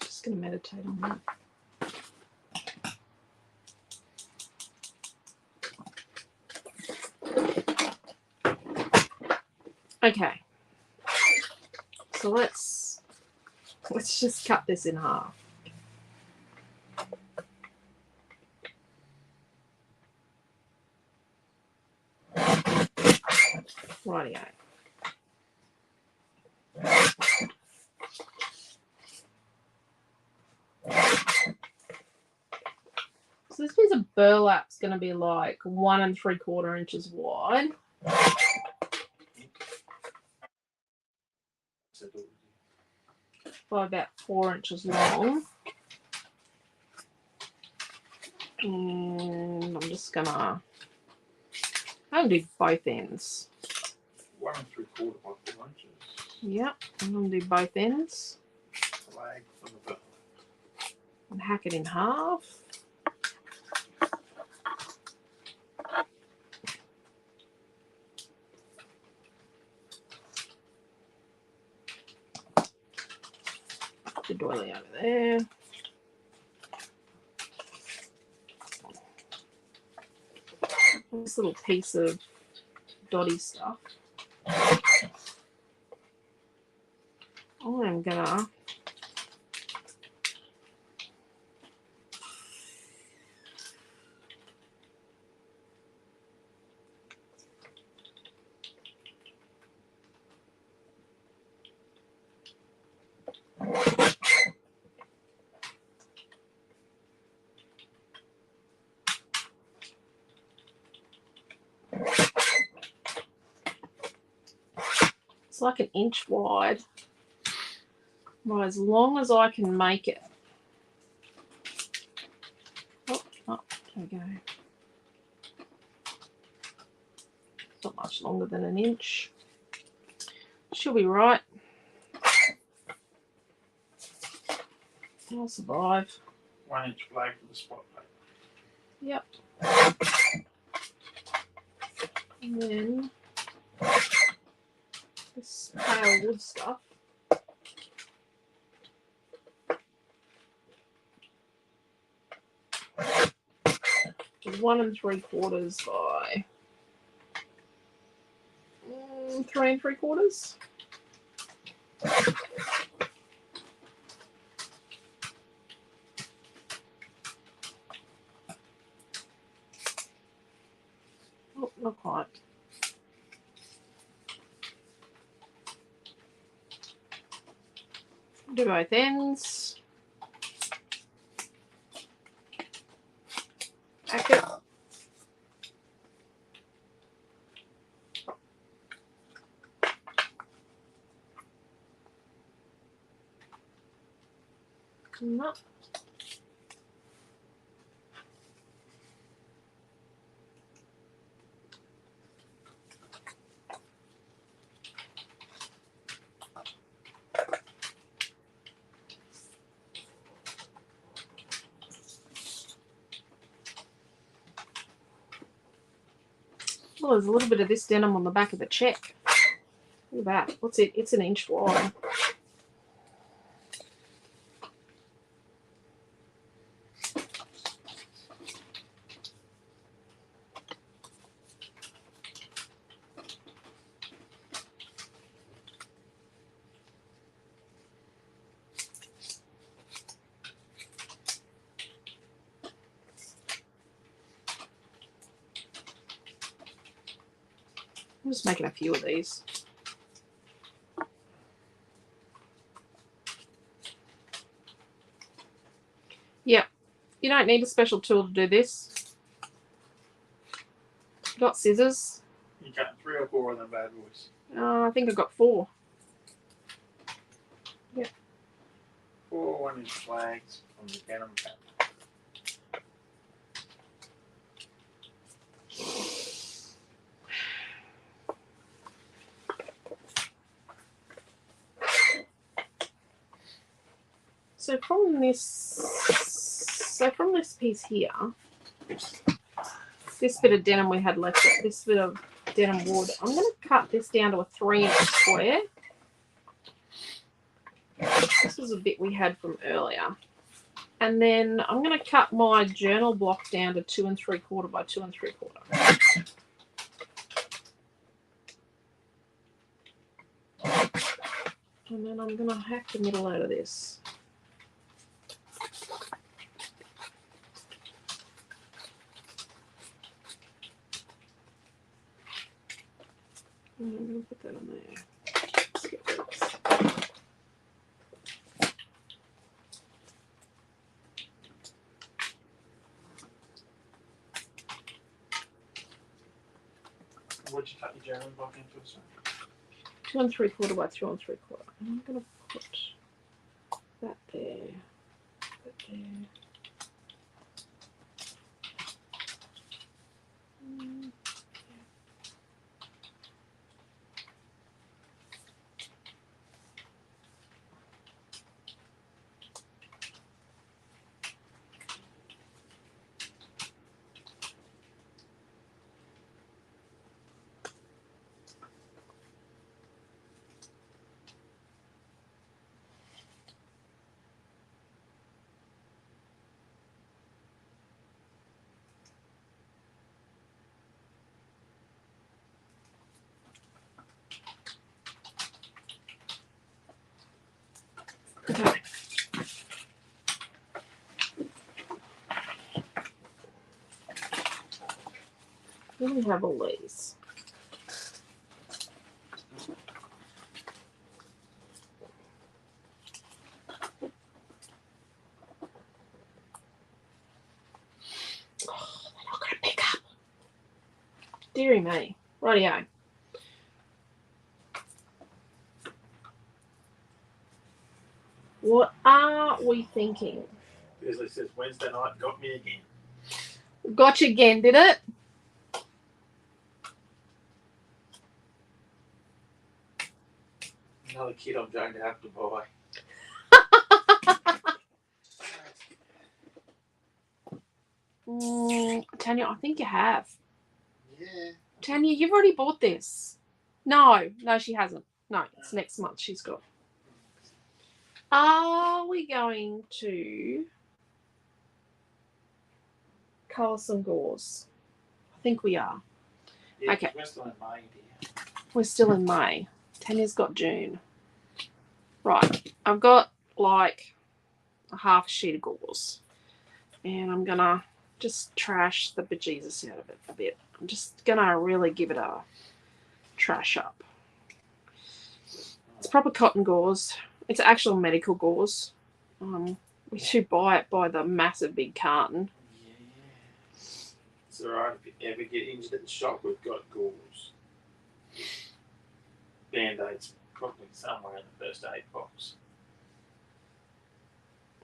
Just going to meditate on that. Okay, so let's just cut this in half. Rightio. So this piece of burlap's going to be like 1 3/4 inches wide. By about 4 inches long. And I'm just gonna do both ends. 1 3/4 by 4 inches. Yep, I'm gonna do both ends. Flag from the burlap. And hack it in half. The doily over there. This little piece of dotty stuff. I'm gonna It's like an inch wide. Well, as long as I can make it. Oh, there we go. It's not much longer than an inch. She'll be right. I'll survive. 1 inch flag for the spot paper. Yep. And then this pale wood stuff. Is 1 3/4 by 3 3/4. Oh, not quite. Do both ends. Back it. No. Well, there's a little bit of this denim on the back of the check. Look at that. What's it? It's an inch wide. I'm just making a few of these. Yep. You don't need a special tool to do this. You've got scissors. You got 3 or 4 of them bad boys. I think I've got 4. 4 1 inch flags from the denim pattern. So from this piece here, this bit of denim we had left, this bit of denim wood, I'm going to cut this down to a 3-inch square. This was a bit we had from earlier. And then I'm going to cut my journal block down to 2 3/4 by 2 3/4. And then I'm going to hack the middle out of this. And I'm going to put that on there. Let's get this. What'd you cut your journal block into? 2 3/4 by 2 3/4. And I'm going to put that there. That there. Okay. Then we have all these. Oh, they're not going to pick up. Deary me. Rightio. What are we thinking? Leslie says Wednesday night got me again. Got you again, did it? Another kid I'm going to have to buy. Tanya, I think you have. Yeah. Tanya, you've already bought this. No, she hasn't. No, it's next month she's got. Are we going to colour some gauze? I think we are. Yeah, Okay. we're still in May, dear. We're still in May. Tanya's got June. Right. I've got like a half a sheet of gauze. And I'm going to just trash the bejesus out of it a bit. I'm just going to really give it a trash up. It's proper cotton gauze. It's actual medical gauze. We should buy it by the massive big carton. Yeah. It's alright if you ever get injured at the shop, we've got gauze. Band-Aids probably somewhere in the first aid box.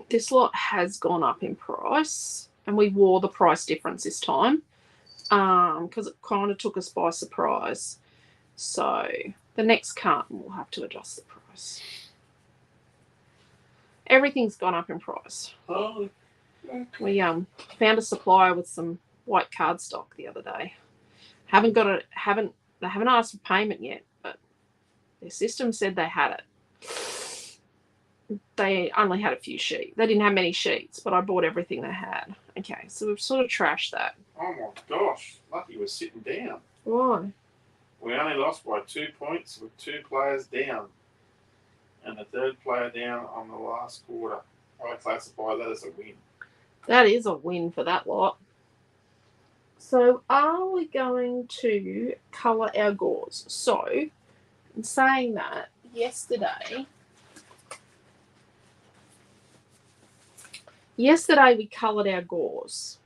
This lot has gone up in price, and we wore the price difference this time because it kind of took us by surprise. So the next carton we'll have to adjust the price. Everything's gone up in price. Oh, We found a supplier with some white cardstock the other day. They haven't asked for payment yet, but their system said they had it. They only had a few sheets. They didn't have many sheets, but I bought everything they had. Okay, so we've sort of trashed that. oh my gosh, lucky we're sitting down. Why? We only lost by 2 points with 2 players down. And the third player down on the last quarter. I classify that as a win. That is a win for that lot. So are we going to colour our gauze? So, in saying that, yesterday we coloured our gauze.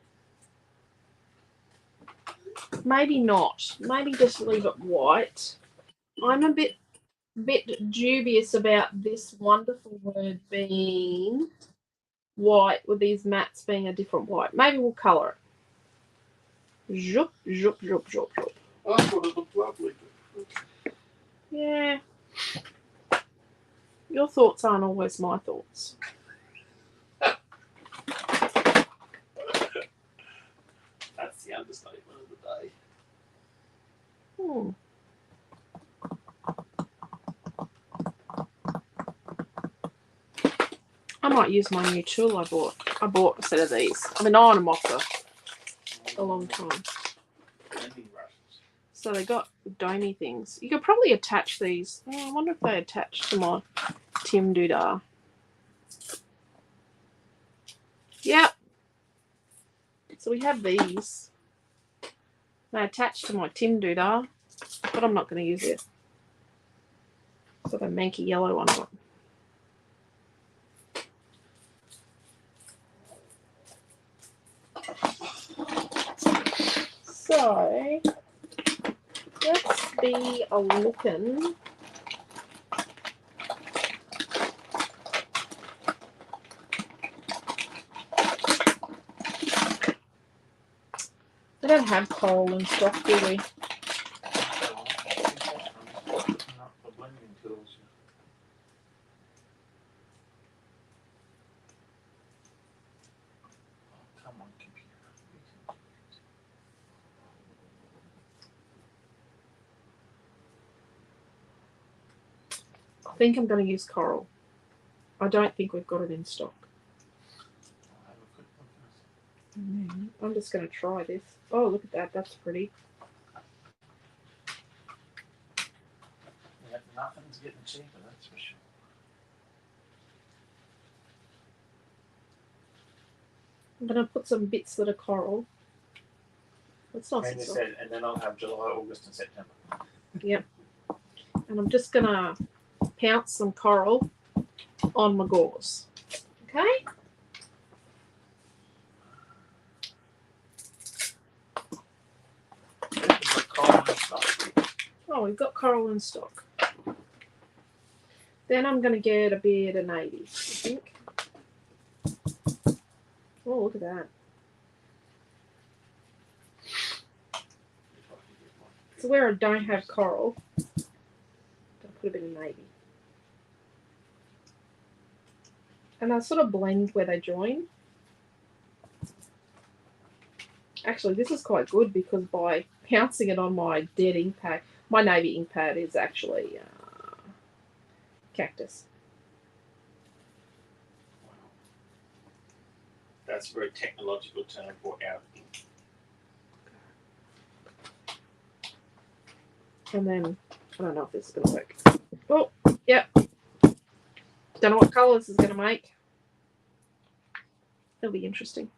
Maybe not. Maybe just leave it white. I'm a bit dubious about this wonderful word being white with these mats being a different white. Maybe we'll colour it. Zhoop, zhoop, zhoop, zhoop, zhoop. I thought it looked lovely. Yeah. Your thoughts aren't always my thoughts. That's the understatement of the day. I might use my new tool I bought. I bought a set of these. I've been eyeing them off for a long time. Blending brushes. So they got domey things. You could probably attach these. Oh, I wonder if they attach to my Tim Doodah. Yep. So we have these. They attach to my Tim Doodah, but I'm not going to use it. So the manky yellow one. So let's be a looking. We don't have coral in stock, do we? Not the blending tools. Oh, come on, computer. I think I'm going to use coral. I don't think we've got it in stock. I'll have a quick look at this. I'm just going to try this. Oh, look at that. That's pretty. Yeah, nothing's getting cheaper, that's for sure. I'm going to put some bits that are coral. That's nice. And they said, and then I'll have July, August, and September. Yep. And I'm just going to pounce some coral on my gauze. Okay? Oh, we've got coral in stock. Then I'm going to get a bit of navy, I think. Oh, look at that. So where I don't have coral, I'll put a bit of navy. And they'll sort of blend where they join. Actually, this is quite good because by pouncing it on my dead ink pad, my navy ink pad is actually cactus. Wow. That's a very technological term for our ink. And then, I don't know if this is going to work. Oh, yep. Don't know what colour this is going to make. It'll be interesting.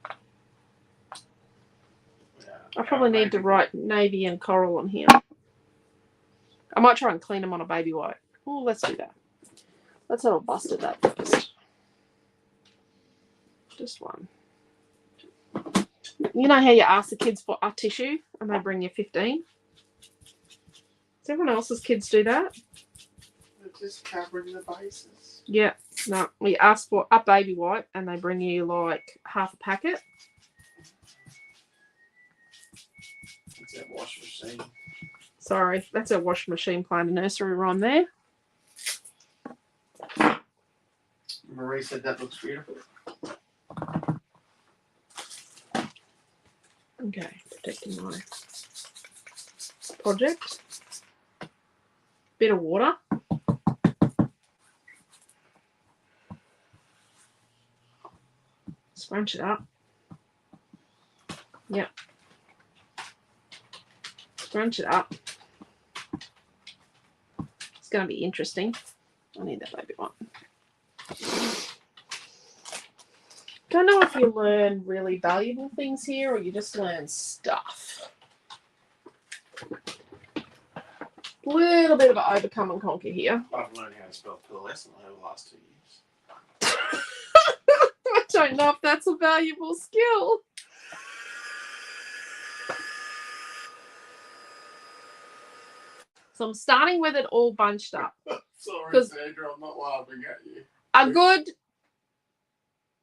I probably need to write navy and coral on here. I might try and clean them on a baby white. Oh, let's do that. Let's have a bust at that first. Just one. You know how you ask the kids for a tissue and they bring you 15? Does everyone else's kids do that? They're just covering the bases. Yeah. No, we ask for a baby wipe and they bring you like half a packet. It's that wash machine. Sorry, that's our washing machine playing a nursery rhyme there. Marie said that looks beautiful. Okay, protecting my project. Bit of water. Scrunch it up. Yep. Scrunch it up. It's going to be interesting. I need that baby one. Don't know if you learn really valuable things here or you just learn stuff. A little bit of an overcome and conquer here. I've learned how to spell pearlescent over the last 2 years. I don't know if that's a valuable skill. So I'm starting with it all bunched up. Sorry, Sandra, I'm not laughing at you. A good...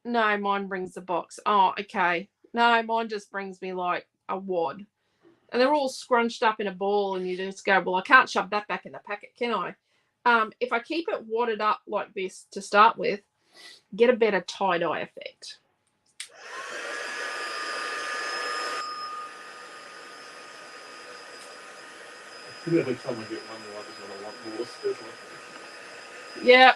No, mine brings the box. Oh, okay. No, mine just brings me like a wad. And they're all scrunched up in a ball and you just go, well, I can't shove that back in the packet, can I? If I keep it wadded up like this to start with, get a better tie-dye effect. Every time I get one more, I just want more still. Yeah.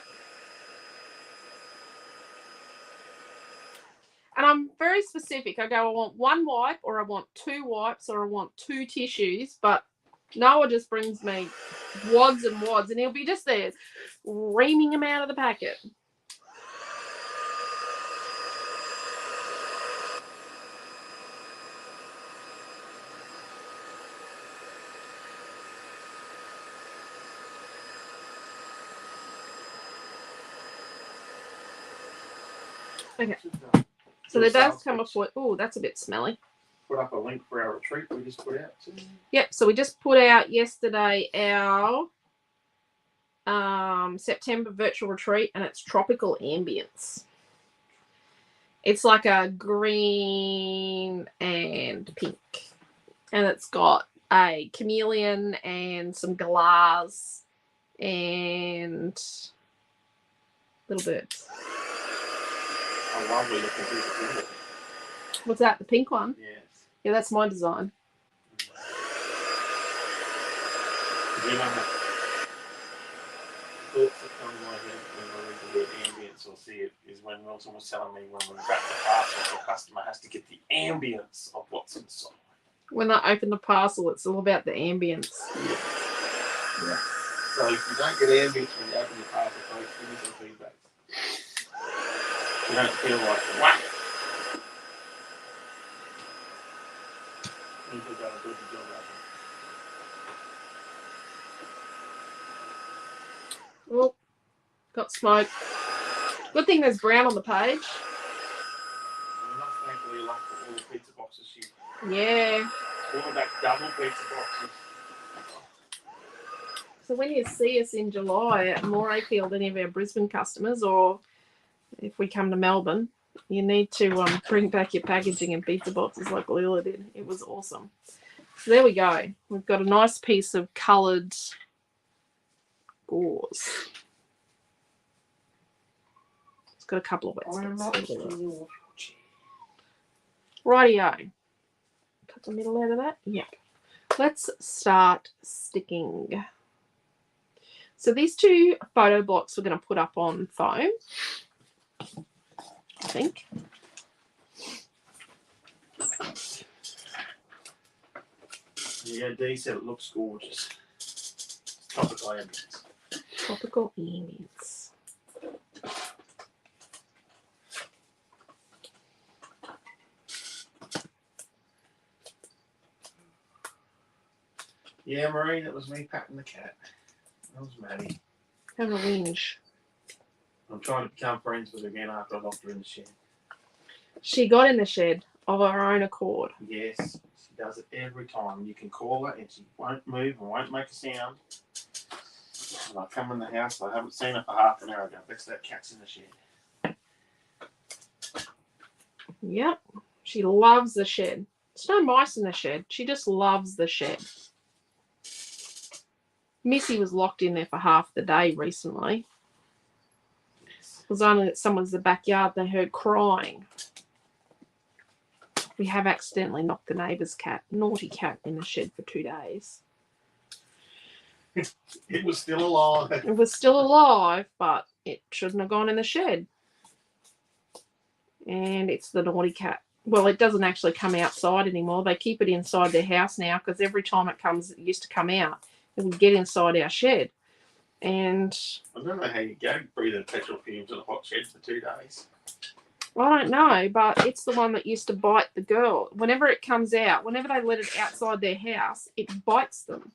And I'm very specific. I go, I want one wipe or I want 2 wipes or I want 2 tissues. But Noah just brings me wads and wads and he'll be just there reaming them out of the packet. Okay. So they both come off. Oh, that's a bit smelly. Put up a link for our retreat we just put out too. Yep. So we just put out yesterday our September virtual retreat, and it's tropical ambience. It's like a green and pink, and it's got a chameleon and some galahs and little birds. A lovely looking piece of wood. What's that? The pink one? Yes. Yeah, that's my design. You know, thoughts that come to my head when I read the word ambience or see it is when Wilson was telling me when we wrap the parcel, the customer has to get the ambience of what's inside. When I open the parcel, it's all about the ambience. Yeah. So if you don't get ambience when you open your parcel, folks, give me some feedback. You don't feel like, what? You've done a good job wrapping. Oh, got smoke. Good thing there's brown on the page. I'm not thankfully lucky for all the pizza boxes she... Yeah. All of that double pizza boxes. So when you see us in July at Morayfield, any of our Brisbane customers, or if we come to Melbourne, you need to bring back your packaging in pizza boxes like Lila did. It was awesome. So there we go. We've got a nice piece of coloured gauze. It's got a couple of wet spots. Rightio. Cut the middle out of that. Yep. Let's start sticking. So these two photo blocks we're going to put up on foam, I think. Yeah, Dee said it looks gorgeous. Tropical ambience. Tropical ambience. Yeah, Marie, that was me patting the cat. That was Maddie. Have a whinge. I'm trying to become friends with her again after I locked her in the shed. She got in the shed of her own accord. Yes, she does it every time. You can call her and she won't move and won't make a sound. And I come in the house, I haven't seen her for half an hour ago. That's that cat's in the shed. Yep. She loves the shed. There's no mice in the shed. She just loves the shed. Missy was locked in there for half the day recently. It was only at someone's the backyard they heard crying. We have accidentally knocked the neighbour's cat, naughty cat, in the shed for 2 days. It was still alive. It was still alive, but it shouldn't have gone in the shed. And it's the naughty cat. Well, it doesn't actually come outside anymore. They keep it inside their house now because every time it comes, it used to come out. It would get inside our shed. And I don't know how you go breathing petrol fumes in a hot shed for 2 days. I don't know, but it's the one that used to bite the girl. Whenever it comes out, whenever they let it outside their house, it bites them.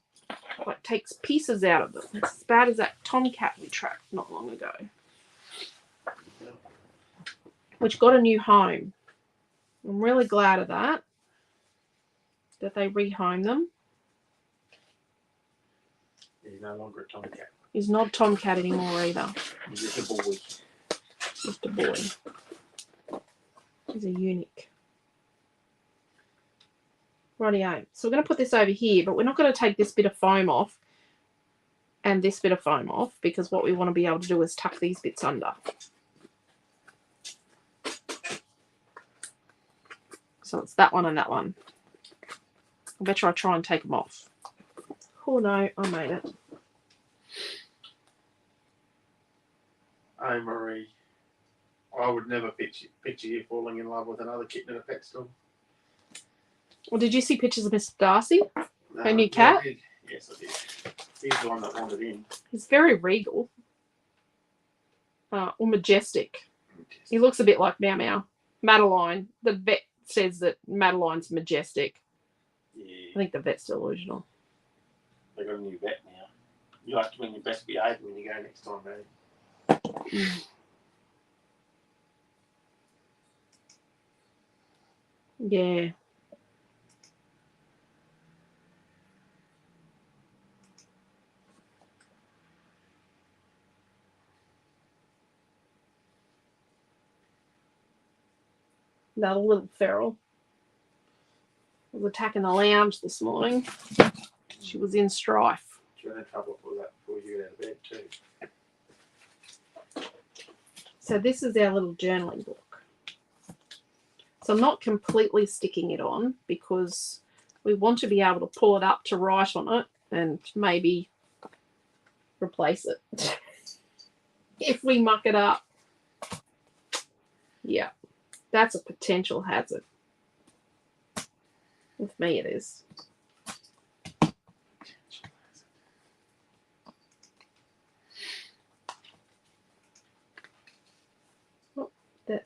Like takes pieces out of them. It's as bad as that tomcat we trapped not long ago. Which got a new home. I'm really glad of that. That they rehomed them. He's no longer a tomcat. He's not tomcat anymore either. He's just a boy. Just a boy. He's a unique. Rightio. So we're going to put this over here, but we're not going to take this bit of foam off and this bit of foam off because what we want to be able to do is tuck these bits under. So it's that one and that one. I bet you I'll try and take them off. Oh no, I made it. Oh, Marie. I would never picture you falling in love with another kitten in a pet store. Well, did you see pictures of Mr. Darcy? No, Her new cat? I did. Yes, I did. He's the one that wandered in. He's very regal. Or majestic. He looks a bit like Meow Meow. Madeline. The vet says that Madeline's majestic. Yeah. I think the vet's delusional. They got a new vet now. You have to be on your best behaviour when you go next time, man. Yeah. That little feral was attacking the lounge this morning. She was in strife. She had trouble with that before you got out of bed too. So this is our little journaling book. So I'm not completely sticking it on because we want to be able to pull it up to write on it and maybe replace it if we muck it up. Yeah, that's a potential hazard. With me it is.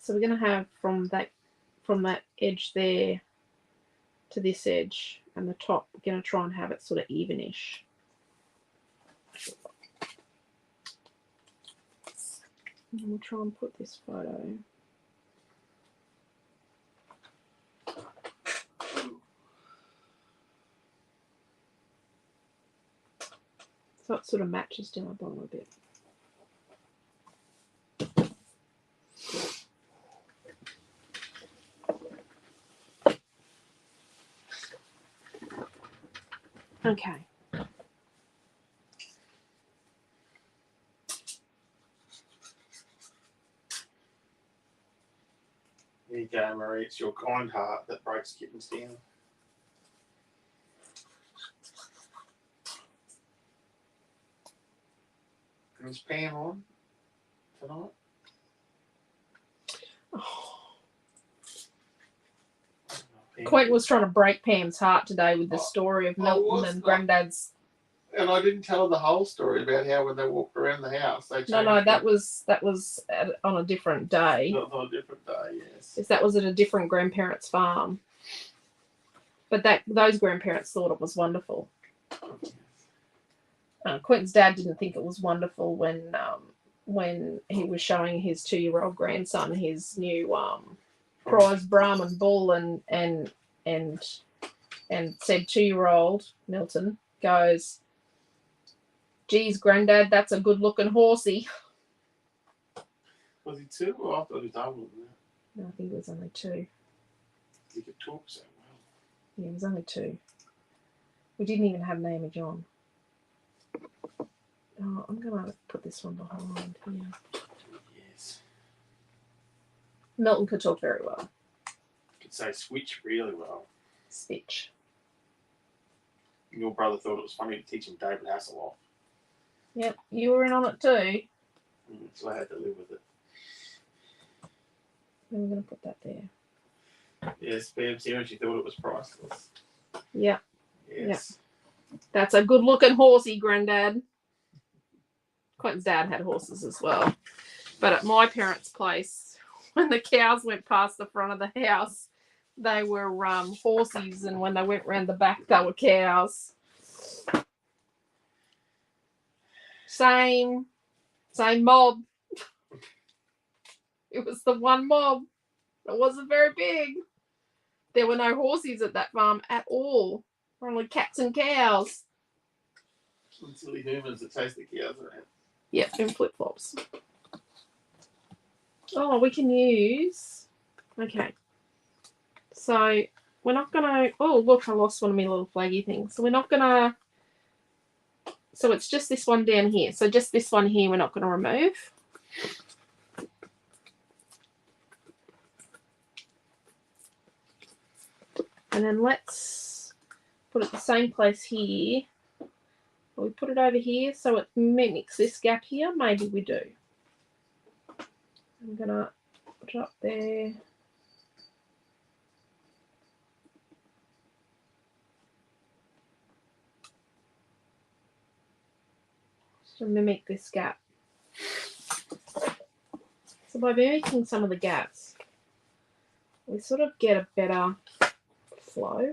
So we're going to have from that edge there to this edge and the top, we're going to try and have it sort of evenish. And we'll try and put this photo. So it's Sort of matches down the bottom a bit. Okay. There you go, Marie. It's your kind heart that breaks kittens down. And is Pam on tonight? Oh. Pam. Quentin was trying to break Pam's heart today with the story of Milton and Granddad's. And I didn't tell her the whole story about how when they walked around the house, they changed. No, that was on a different day. On a different day, yes. Yes, that was at a different grandparents' farm. But those grandparents thought it was wonderful. Quentin's dad didn't think it was wonderful when he was showing his 2-year-old grandson his new prize Brahman bull and said 2-year-old Milton goes, "Geez, Granddad, that's a good-looking horsey." Was he 2? Or I thought he was older than that. No, I think it was only 2. He could talk so well. Yeah, it was only 2. We didn't even have name of John. Oh, I'm going to put this one behind here. Yes. Milton could talk very well. Could say switch really well. Stitch. Your brother thought it was funny to teach him David Hasselhoff. Yep, you were in on it too. So I had to live with it. I'm going to put that there. Yes, Pam's here and she thought it was priceless. Yeah. Yes. Yep. That's a good-looking horsey, Granddad. Quentin's dad had horses as well. But at my parents' place, when the cows went past the front of the house, they were horses, and when they went round the back, they were cows. Same mob. It was the one mob. It wasn't very big. There were no horses at that farm at all. Only cats and cows. And silly humans that chase the cows around. Yep, in flip-flops. Oh, we can use... Okay. So, we're not going to... Oh, look, I lost one of my little flaggy things. So, we're not going to... So, it's just this one down here. So, just this one here we're not going to remove. And then let's put it the same place here. We put it over here so it mimics this gap here. Maybe we do. I'm going to put it up there. To mimic this gap. So by mimicking some of the gaps, we sort of get a better flow.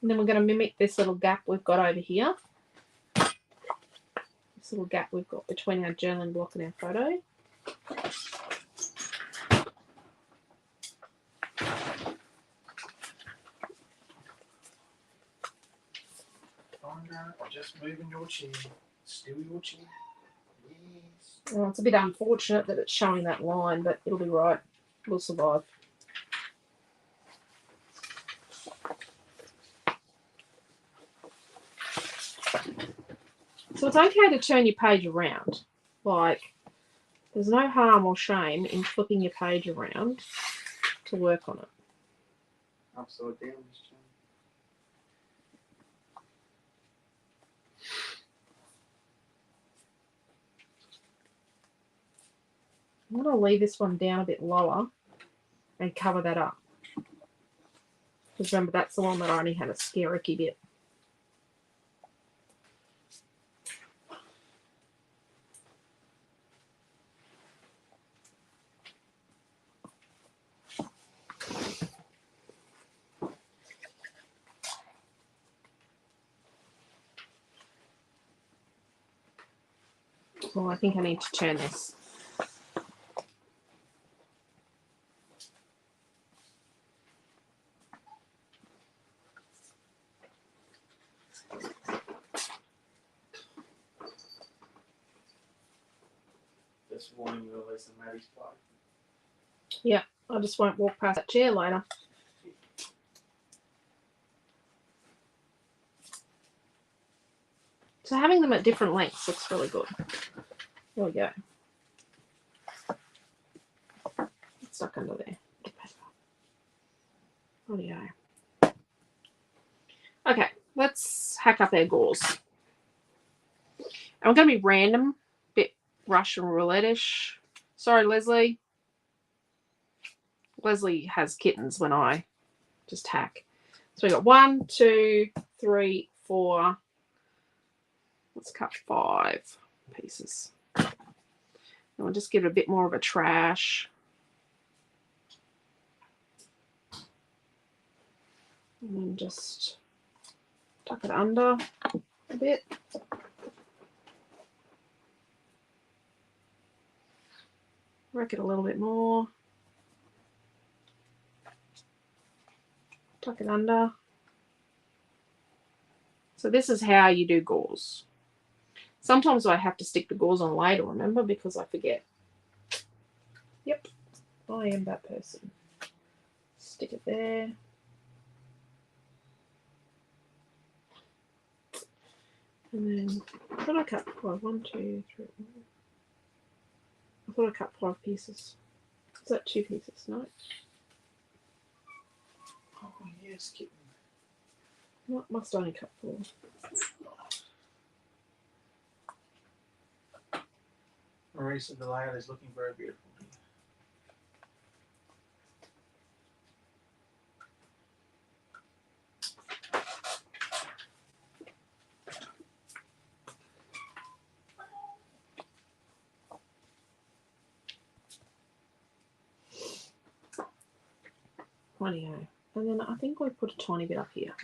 And then we're going to mimic this little gap we've got over here. This little gap we've got between our journaling block and our photo. I'm just moving your chin. Still your chin. Yes. Well, it's a bit unfortunate that it's showing that line, but it'll be right. We'll survive. So it's okay to turn your page around. Like, there's no harm or shame in flipping your page around to work on it. Upside down this time. I'm going to leave this one down a bit lower and cover that up. Because remember, that's the one that I only had a scaricky bit. Well, I think I need to turn this. Just warning you, Elisa, Maddie's plug. I just won't walk past that chair later. So having them at different lengths looks really good. There we go. It's stuck under there. Audio. Okay, let's hack up our gauze. And we're going to be random, bit Russian roulette-ish. Sorry, Leslie. Leslie has kittens when I just hack. So we got 1, 2, 3, 4. Let's cut 5 pieces. And we'll just give it a bit more of a trash. And then just tuck it under a bit. Wreck it a little bit more. Tuck it under. So this is how you do gauze. Sometimes I have to stick the gauze on later, remember, because I forget. Yep, I am that person. Stick it there. And then I thought I cut 5. 1, 2, 3. I thought I cut 5 pieces. Is that 2 pieces? No. Oh, yes, kitten. What must I only cut 4? Marisa, the layout is looking very beautiful. Rightio. And then I think we put a tiny bit up here.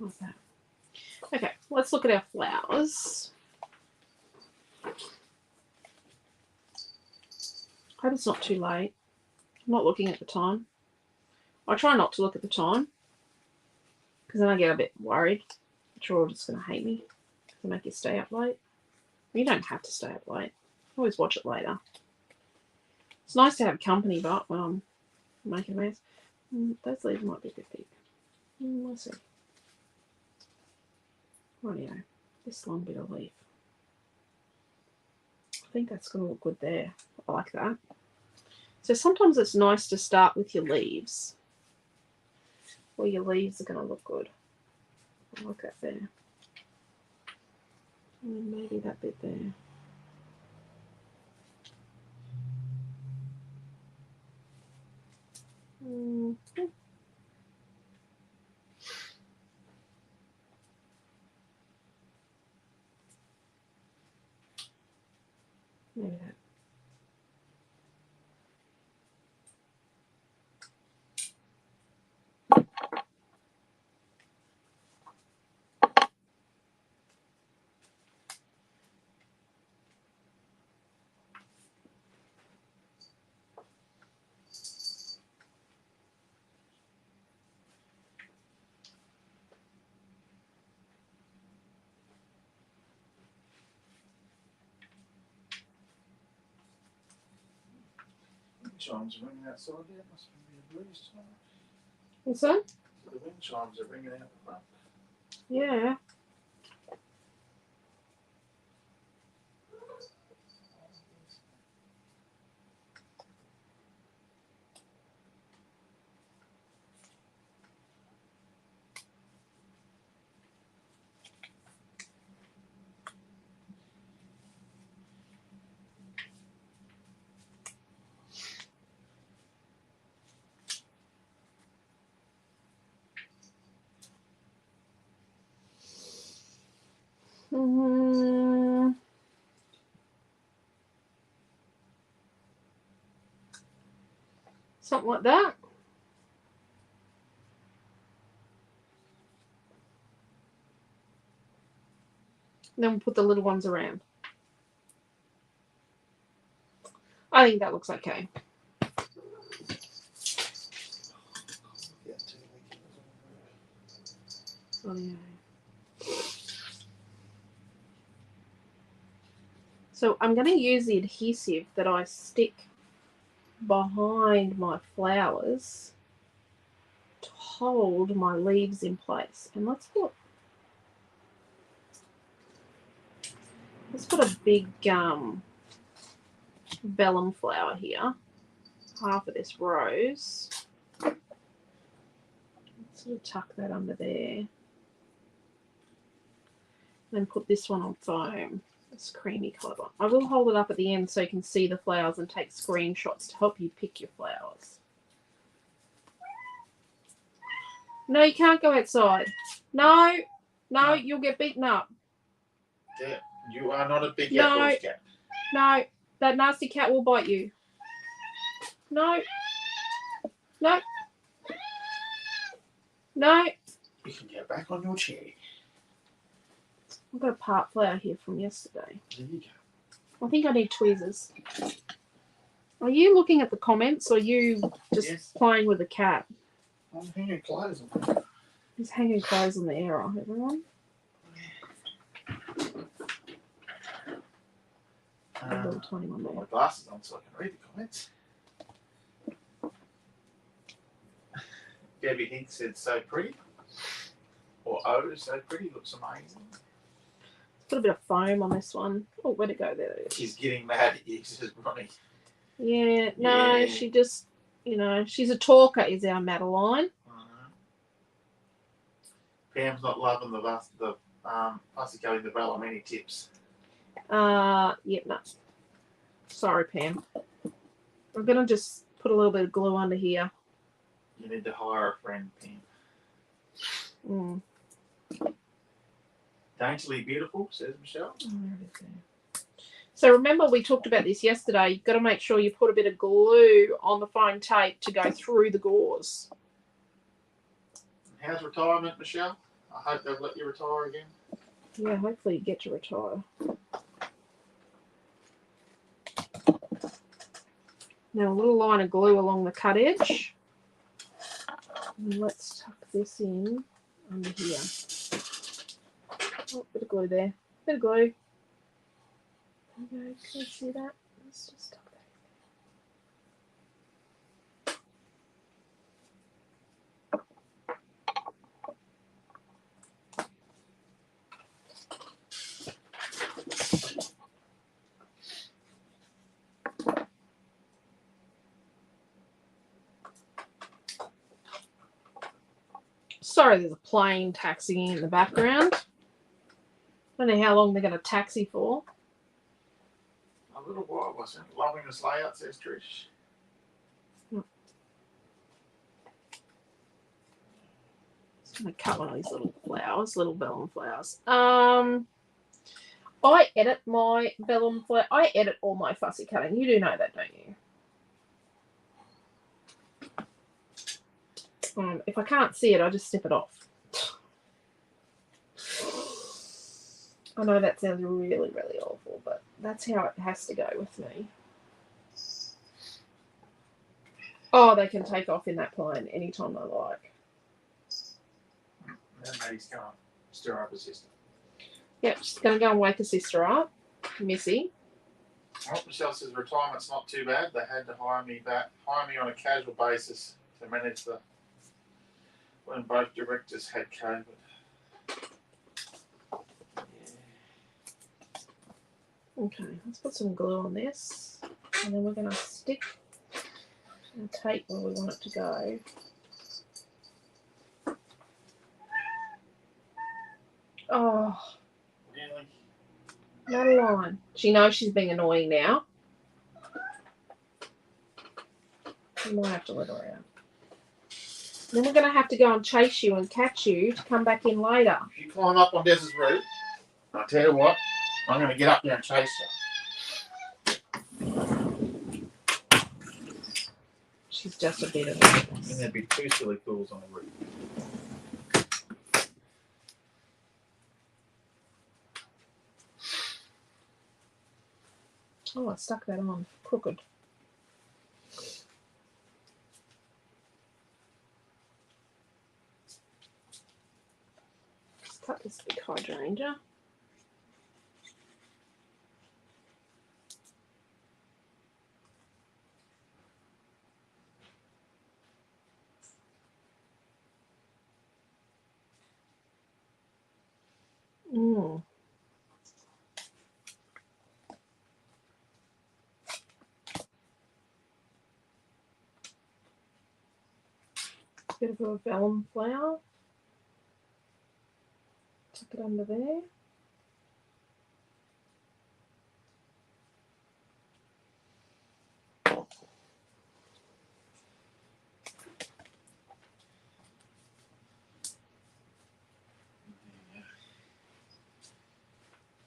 Like that. Okay, let's look at our flowers. I hope it's not too late. I'm not looking at the time. I try not to look at the time because then I get a bit worried that you're all just going to hate me to make you stay up late. You don't have to stay up late. Always watch it later. It's nice to have company, but when I'm making a mess, those leaves might be a bit big. We'll see. Rightio, this long bit of leaf. I think that's going to look good there. I like that. So sometimes it's nice to start with your leaves. Or your leaves are going to look good. I like that there. And maybe that bit there. Maybe that. Chimes are ringing outside there. Must be a breeze tonight. What's that? The wind chimes are ringing out the front. Yeah. Something like that. And then we'll put the little ones around. I think that looks okay. Oh, yeah. So I'm going to use the adhesive that I stick behind my flowers to hold my leaves in place. And let's put a big vellum flower here. Half of this rose. Let's sort of tuck that under there. Then put this one on foam. This creamy colour one. I will hold it up at the end so you can see the flowers and take screenshots to help you pick your flowers. No, you can't go outside. No, you'll get beaten up. Yeah, you are not a big No. outdoors cat. No, that nasty cat will bite you. No. No. No. You can get back on your chair. I've got a part flower here from yesterday. There you go. I think I need tweezers. Are you looking at the comments or are you just playing with the cat? I'm hanging clothes on. He's hanging clothes on the error, everyone. A little tiny one Put there. my glasses on so I can read the comments. Debbie Hinks said so pretty. Or oh, so pretty, looks amazing. Put a bit of foam on this one. Oh, where'd it go? There it is. She's getting mad at you, says Ronnie. Yeah, no, Yeah. she just, she's a talker, is our Madeline. Pam's not loving the fussy cutting the vellum. Any tips? Yep, no. Sorry, Pam. I'm going to just put a little bit of glue under here. You need to hire a friend, Pam. Daintily beautiful, says Michelle. So remember we talked about this yesterday. You've got to make sure you put a bit of glue on the foam tape to go through the gauze. How's retirement, Michelle? I hope they'll let you retire again. Yeah, hopefully you get to retire. Now a little line of glue along the cut edge. And let's tuck this in under here. Oh, bit of glue there. Bit of glue. There you go. Can you see that? Let's just tuck that Sorry, there's a plane taxiing in the background. I don't know how long they're going to taxi for. A little while, wasn't it? Loving this layout, says Trish. Just going to cut one of these little flowers, little vellum flowers. I edit my vellum flower. I edit all my fussy cutting. You do know that, don't you? If I can't see it, I just snip it off. I know that sounds really, really awful, but that's how it has to go with me. Oh, they can take off in that plane anytime they like. And Maddie's going to stir up her sister. Yep, she's going to go and wake her sister up, Missy. Well, Michelle says retirement's not too bad. They had to hire me on a casual basis to manage when both directors had COVID. Okay, let's put some glue on this, and then we're going to stick and tape where we want it to go. Oh, Really? Madeline. She knows she's being annoying now. You might have to let her out. Then we're going to have to go and chase you and catch you to come back in later. If you climb up on Des's roof, I'll tell you what, I'm going to get up there and chase you. She's just a bit of And there'd be two silly fools on the roof. Oh, I stuck that on crooked. cut this big hydrangea. Bit of a vellum flower. Tuck it under there.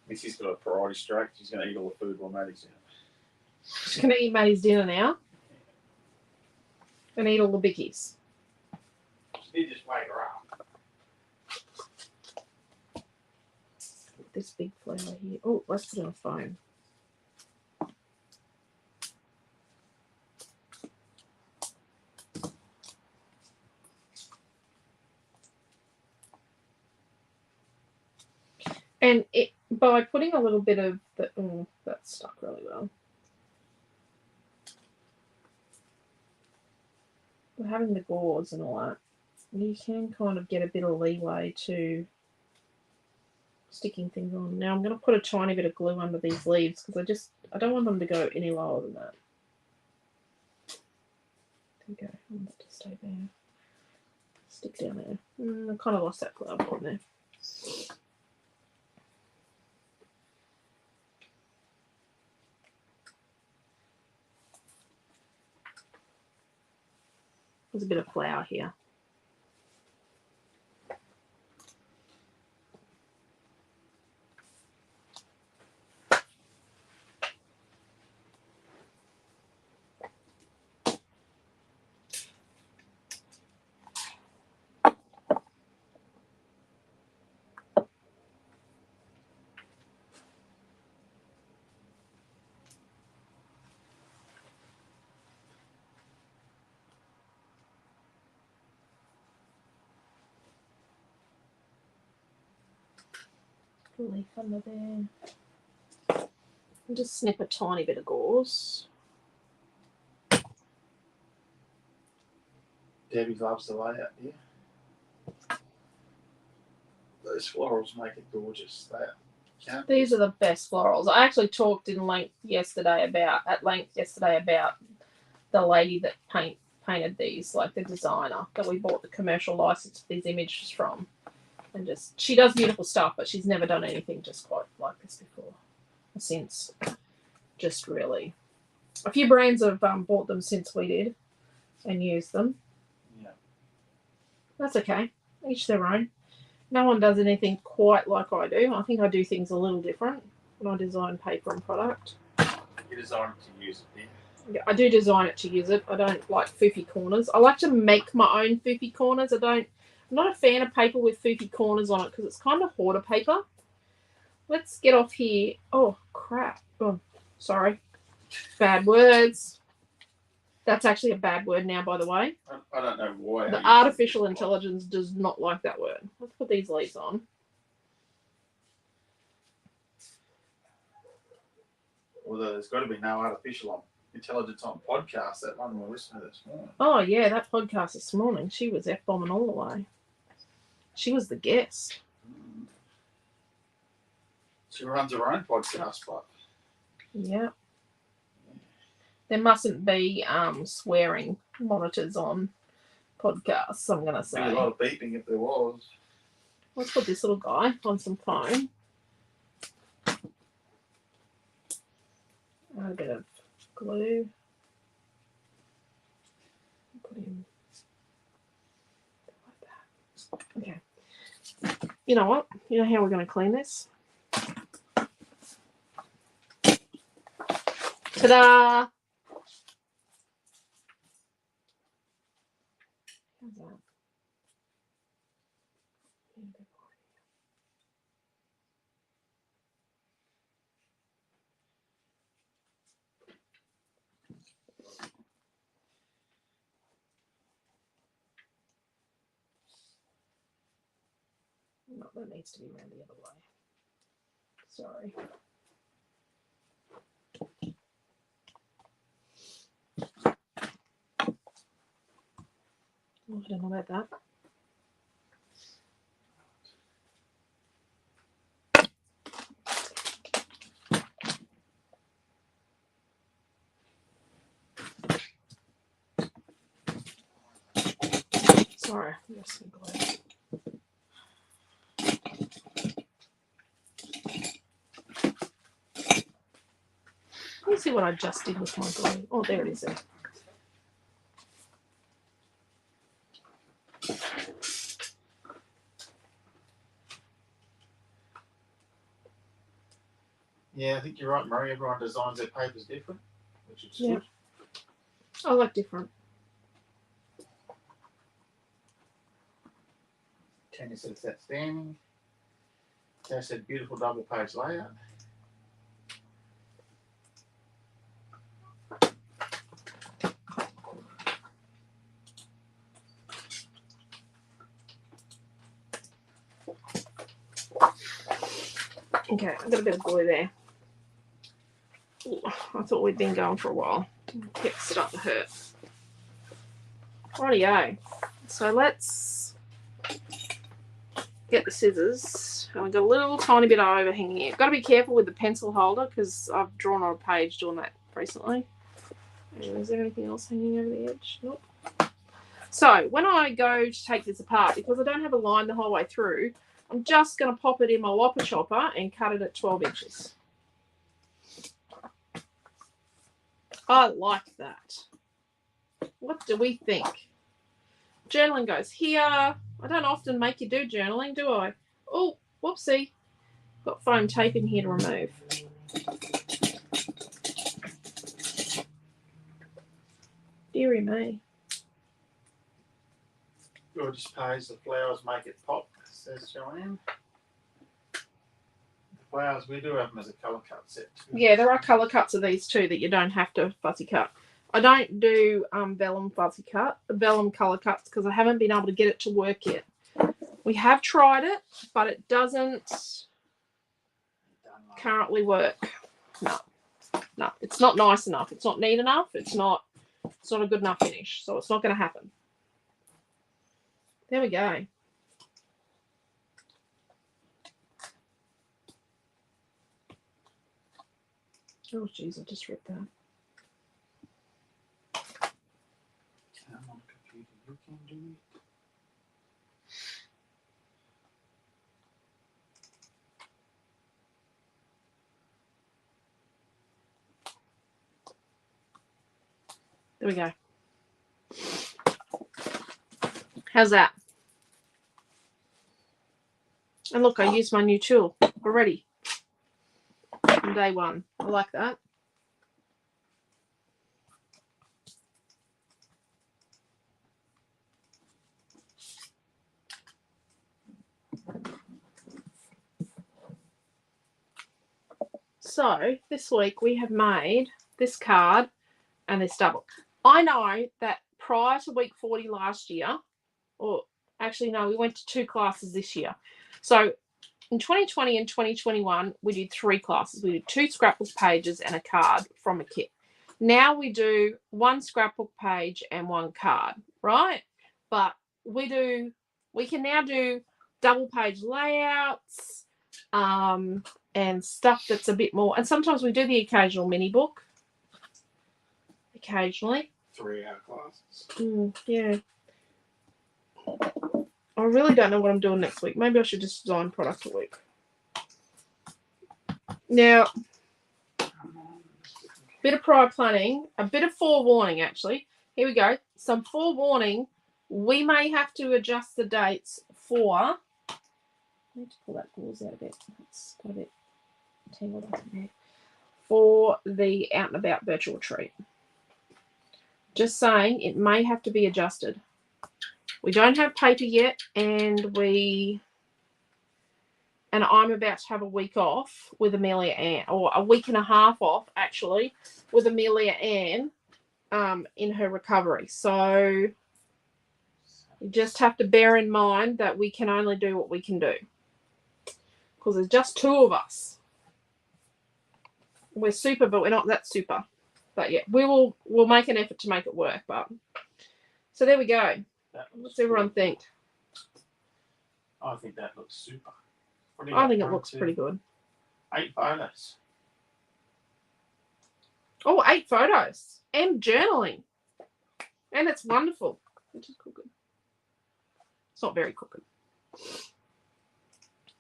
Missy's got a priority strike. She's going to eat all the food while Maddie's in. She's going to eat Maddie's dinner now. And eat all the bickies. She just wake her up. This big flower here. Oh, let's put it on a phone. And it, by putting a little bit of the, oh, that's stuck really well. But having the gauze and all that, you can kind of get a bit of leeway to sticking things on. Now I'm going to put a tiny bit of glue under these leaves because I don't want them to go any lower than that. There you go. I want that to stay there. Stick down there. I kind of lost that flower pot there. There's a bit of flour here. Leaf under there. And just snip a tiny bit of gauze. Debbie loves the layout here. Those florals make it gorgeous. These are the best florals. I actually talked at length yesterday about the lady that painted these, like the designer that we bought the commercial license for these images from. And just, she does beautiful stuff, but she's never done anything just quite like this before. Since, just really. A few brands have bought them since we did and used them. Yeah. That's okay. Each their own. No one does anything quite like I do. I think I do things a little different when I design paper and product. You design it to use it, yeah. Yeah, I do design it to use it. I don't like foofy corners. I like to make my own foofy corners. I'm not a fan of paper with foofy corners on it because it's kind of hoarder paper. Let's get off here. Oh, crap. Oh, sorry. Bad words. That's actually a bad word now, by the way. I don't know why. The artificial intelligence does not like that word. Let's put these leaves on. Although there's got to be no artificial intelligence on podcasts. That one we listened to this morning. Oh, yeah, that podcast this morning. She was F-bombing all the way. She was the guest. She runs her own podcast, but Yeah. There mustn't be swearing monitors on podcasts, I'm going to say. be a lot of beeping if there was. Let's put this little guy on some foam. Add a bit of glue. Put him like that. Okay. You know what? You know how we're going to clean this? Ta-da! How's that? Not that needs to be around the other way. Sorry. Oh, I don't know about that. Sorry, yes, I'm glad. Let me see what I just did with my glue. Oh, there it is there. Yeah, I think you're right, Murray. Everyone designs their papers different, which is good. I like different. Tanya said it's outstanding. Tanya said beautiful double page layout. Okay, I've got a bit of glue there. Ooh, I thought we'd been going for a while. It's starting to hurt. Rightio. So let's get the scissors. I've got a little tiny bit of overhang here. Got to be careful with the pencil holder because I've drawn on a page doing that recently. And is there anything else hanging over the edge? Nope. So when I go to take this apart, because I don't have a line the whole way through, I'm just going to pop it in my whopper chopper and cut it at 12 inches. I like that. What do we think? Journaling goes here. I don't often make you do journaling, do I? Oh, whoopsie. Got foam tape in here to remove. Deary me. Gorgeous page. The flowers make it pop, says Joanne. The flowers, we do have them as a colour cut set too. Yeah, there are colour cuts of these too that you don't have to fuzzy cut. I don't do vellum colour cuts because I haven't been able to get it to work yet. We have tried it, but it doesn't currently work. No, it's not nice enough. It's not neat enough. It's not a good enough finish, so it's not going to happen. There we go. Oh, jeez, I just ripped that. Come on, computer, you can do it. There we go. How's that? And look, I used my new tool already from day one. I like that. So this week we have made this card and this double. I know that prior to week 40 last year, or actually no, we went to 2 classes this year. So in 2020 and 2021, we did 3 classes. We did 2 scrapbook pages and a card from a kit. Now we do 1 scrapbook page and 1 card, right? But we can now do double page layouts and stuff that's a bit more. And sometimes we do the occasional mini book. Occasionally. 3-hour classes. Yeah. I really don't know what I'm doing next week. Maybe I should just design product a week. Now, bit of prior planning, a bit of forewarning actually. Here we go. Some forewarning. We may have to adjust the dates for. I need to pull that gauze out a bit. It's got a bit tangled up in there. For the Out and About virtual retreat. Just saying, it may have to be adjusted. We don't have paper yet, and I'm about to have a week off with Amelia Ann, or a week and a half off actually, with Amelia Ann in her recovery. So you just have to bear in mind that we can only do what we can do. because there's just 2 of us. We're super, but we're not that super. But yeah, we'll make an effort to make it work. But so there we go. What's everyone think? I think that looks super. I think it looks pretty good. 8 photos. Oh, 8 photos and journaling, and it's wonderful. Which is cooking. It's not very cooking.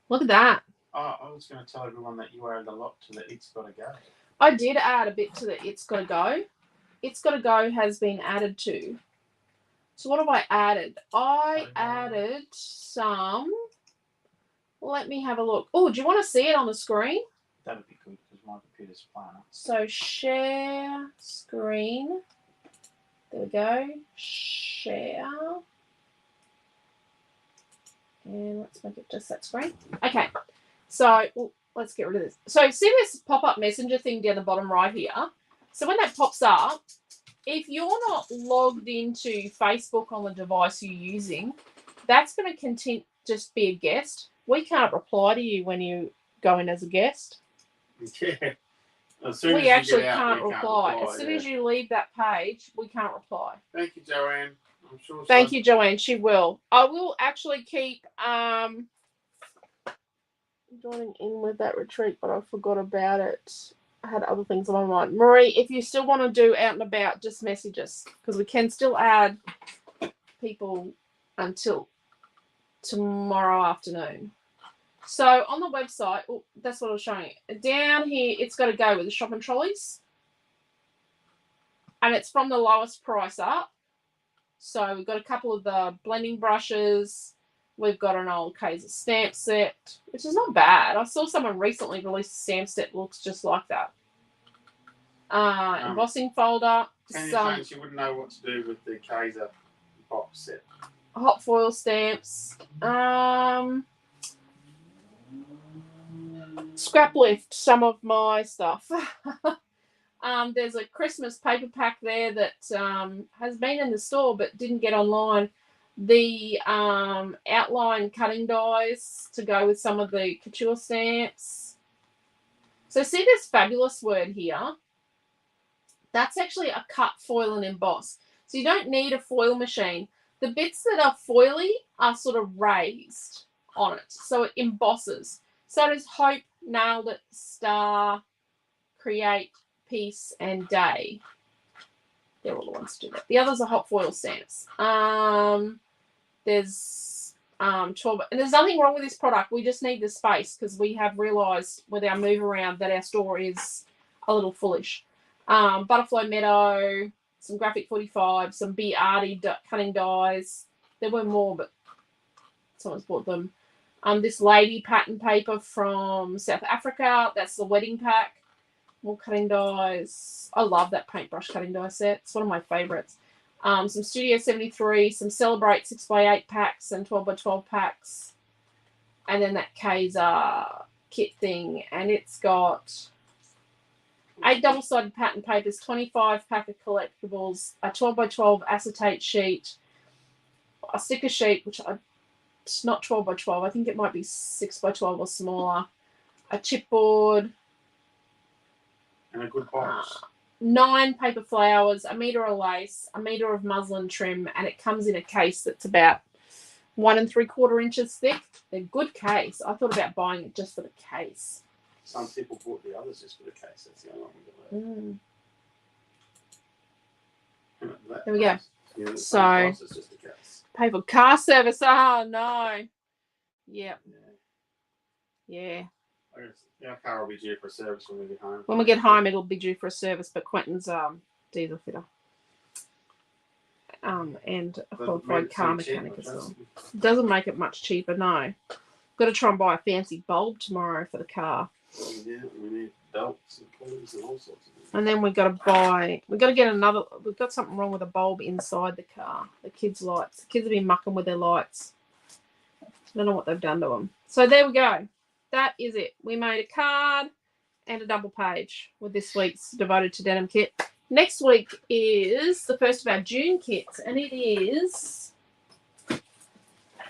Look at that. Oh, I was going to tell everyone that you added a lot to the It's Gotta Go. I did add a bit to the It's Gotta Go. It's Gotta Go has been added to. So what have I added? I added some. Let me have a look. Oh, do you want to see it on the screen? That would be good because my computer's playing up. So share screen. There we go. Share. And let's make it just that screen. Okay. So let's get rid of this. So see this pop-up messenger thing down the bottom right here? So when that pops up, if you're not logged into Facebook on the device you're using, that's going to continue just be a guest. We can't reply to you when you go in as a guest. Yeah. We actually can't reply. As soon as you leave that page, we can't reply. Thank you, Joanne. I'm sure. Thank you, Joanne. She will. I will actually keep joining in with that retreat, but I forgot about it. I had other things on my mind. Marie, if you still want to do out and about, just message us because we can still add people until tomorrow afternoon. So on the website, that's what I was showing you. Down here, it's got to go with the shopping trolleys. And it's from the lowest price up. So we've got a couple of the blending brushes. We've got an old Kaiser stamp set, which is not bad. I saw someone recently release a stamp set that looks just like that. Embossing folder. Sometimes you wouldn't know what to do with the Kaiser box set. Hot foil stamps. Scrap lift some of my stuff. There's a Christmas paper pack there that has been in the store but didn't get online. The outline cutting dies to go with some of the couture stamps. So see this fabulous word here? That's actually a cut, foil and emboss. So you don't need a foil machine. The bits that are foily are sort of raised on it. So it embosses. So does Hope, Nailed It, Star, Create, Peace, and Day. They're all the ones to do that. The others are hot foil stamps. There's 12, and there's nothing wrong with this product. We just need the space because we have realised with our move around that our store is a little foolish. Butterfly Meadow, some Graphic 45, some Be Arty cutting dies. There were more, but someone's bought them. This lady pattern paper from South Africa. That's the wedding pack. More cutting dies. I love that paintbrush cutting die set. It's one of my favourites. Some Studio 73, some Celebrate 6x8 packs and 12x12 packs. And then that Kaiser kit thing. And it's got 8 double-sided pattern papers, 25 pack of collectibles, a 12x12 acetate sheet, a sticker sheet, which it's not 12x12. I think it might be 6x12 or smaller. A chipboard. And a good box. 9 paper flowers, a metre of lace, a metre of muslin trim, and it comes in a case that's about 1 3/4 inches thick. They're good case. I thought about buying it just for the case. Some people bought the others just for the case. That's the only one we got. There we go. Yeah, So, just a case. pay for car service. Oh, no. Yep. Yeah. Our car will be due for a service when we get home. When we get home, it'll be due for a service, but Quentin's diesel fitter. And a qualified car mechanic as well. Doesn't make it much cheaper, no. Got to try and buy a fancy bulb tomorrow for the car. Yeah, we need belts and pulleys and all sorts of things. And then we've got to get another, we've got something wrong with a bulb inside the car, the kids' lights. The kids have been mucking with their lights. I don't know what they've done to them. So there we go. That is it. We made a card and a double page with this week's Devoted to Denim kit. Next week is the first of our June kits, and it is...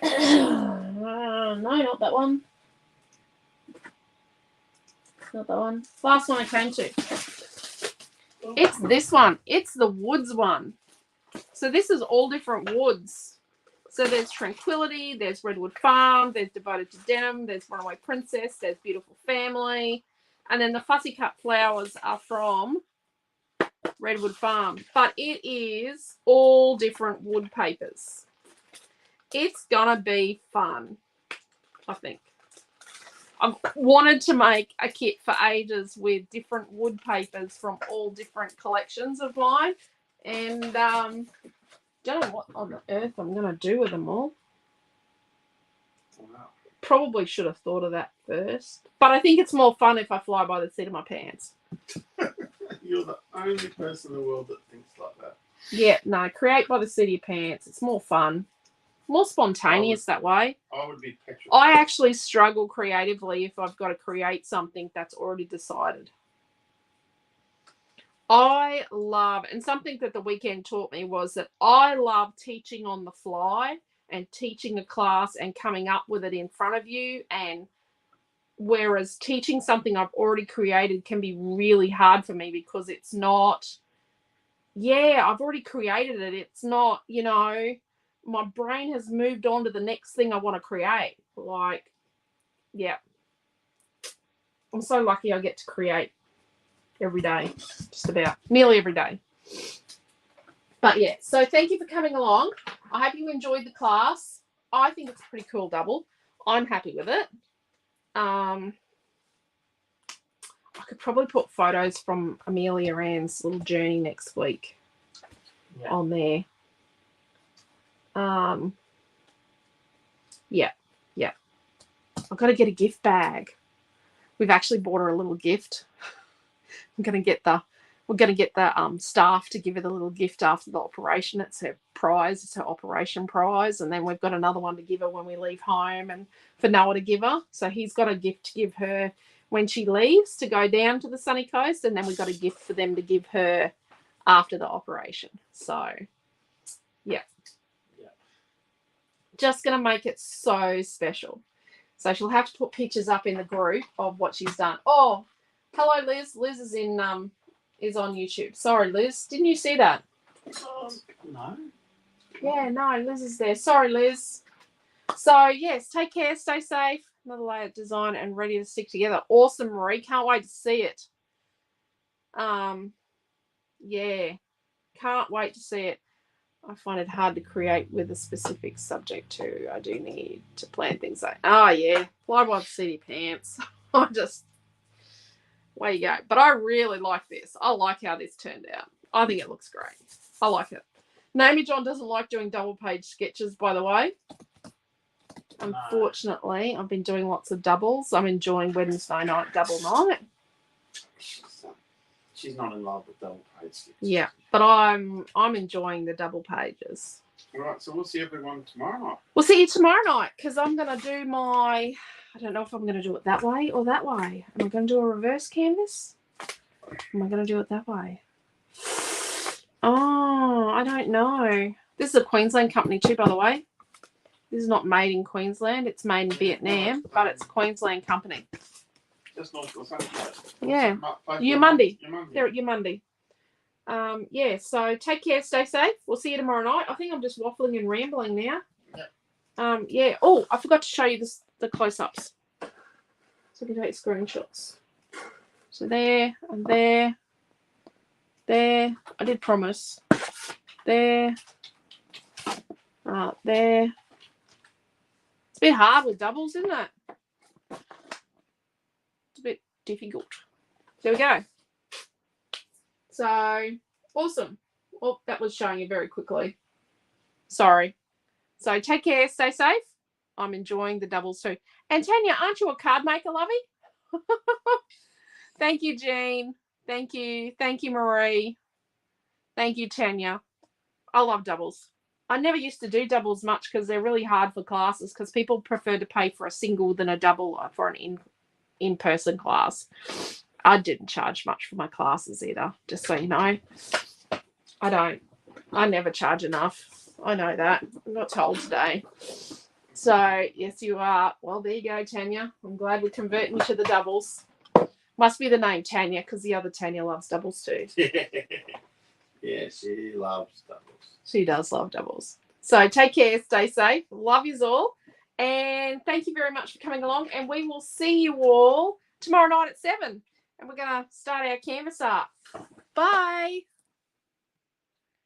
no, not that one. Not that one. Last one I came to. It's this one. It's the woods one. So this is all different woods. So there's Tranquility, there's Redwood Farm, there's Devoted to Denim, there's Runaway Princess, there's Beautiful Family, and then the Fussy Cut Flowers are from Redwood Farm. But it is all different wood papers. It's gonna be fun, I think. I've wanted to make a kit for ages with different wood papers from all different collections of mine, and don't know what on the earth I'm going to do with them all. Wow. Probably should have thought of that first, but I think it's more fun if I fly by the seat of my pants. You're the only person in the world that thinks like that. Yeah, no, create by the seat of your pants. It's more fun. More spontaneous that way. I would be petrified. I actually struggle creatively if I've got to create something that's already decided. I love, and something that the weekend taught me was that I love teaching on the fly and teaching a class and coming up with it in front of you. And whereas teaching something I've already created can be really hard for me because it's not, I've already created it. It's not, my brain has moved on to the next thing I want to create. Like, yeah. I'm so lucky I get to create every day, just about, nearly every day. But yeah, so thank you for coming along. I hope you enjoyed the class. I think it's a pretty cool double. I'm happy with it. I could probably put photos from Amelia Ann's little journey next week on there. Yeah. I've got to get a gift bag. We've actually bought her a little gift. We're going to get the staff to give her the little gift after the operation. It's her prize. It's her operation prize. And then we've got another one to give her when we leave home and for Noah to give her. So he's got a gift to give her when she leaves to go down to the sunny coast. And then we've got a gift for them to give her after the operation. So, yeah. Just going to make it so special. So she'll have to put pictures up in the group of what she's done. Oh, hello, Liz. Liz is is on YouTube. Sorry, Liz. Didn't you see that? No. Yeah, no, Liz is there. Sorry, Liz. So, yes, take care. Stay safe. Another layout design and ready to stick together. Awesome, Marie. Can't wait to see it. Yeah. Can't wait to see it. I find it hard to create with a specific subject too. I do need to plan things like, fly by the seat of your pants. Way you go. But I really like this. I like how this turned out. I think it looks great. I like it. Naomi John doesn't like doing double page sketches, by the way. Unfortunately, I've been doing lots of doubles. I'm enjoying Wednesday night double night. She's not in love with double page sketches. Yeah, but I'm enjoying the double pages. All right, so we'll see everyone tomorrow night. We'll see you tomorrow night because I'm going to do I don't know if I'm going to do it that way or that way. Am I going to do a reverse canvas? Am I going to do it that way? Oh, I don't know. This is a Queensland company too, by the way. This is not made in Queensland. It's made in Vietnam, but it's a Queensland company. Just north of the Sunny Coast. Yeah. Yamundi. They're at Yamundi. Yeah, so take care, stay safe. We'll see you tomorrow night. I think I'm just waffling and rambling now. Yep. Yeah. Oh, I forgot to show you the close-ups. So we can take screenshots. So there and there. There. I did promise. There. There. It's a bit hard with doubles, isn't it? It's a bit difficult. There we go. So, awesome. Oh, that was showing you very quickly. Sorry. So, take care. Stay safe. I'm enjoying the doubles too. And Tanya, aren't you a card maker, lovey? Thank you, Jean. Thank you. Thank you, Marie. Thank you, Tanya. I love doubles. I never used to do doubles much because they're really hard for classes because people prefer to pay for a single than a double for an in-person class. I didn't charge much for my classes either, just so you know. I don't. I never charge enough. I know that. I got told today. So, yes, you are. Well, there you go, Tanya. I'm glad we're converting you to the doubles. Must be the name Tanya, because the other Tanya loves doubles too. Yeah, she loves doubles. She does love doubles. So take care, stay safe. Love yous all. And thank you very much for coming along. And we will see you all tomorrow night at 7. And we're going to start our canvas art. Bye.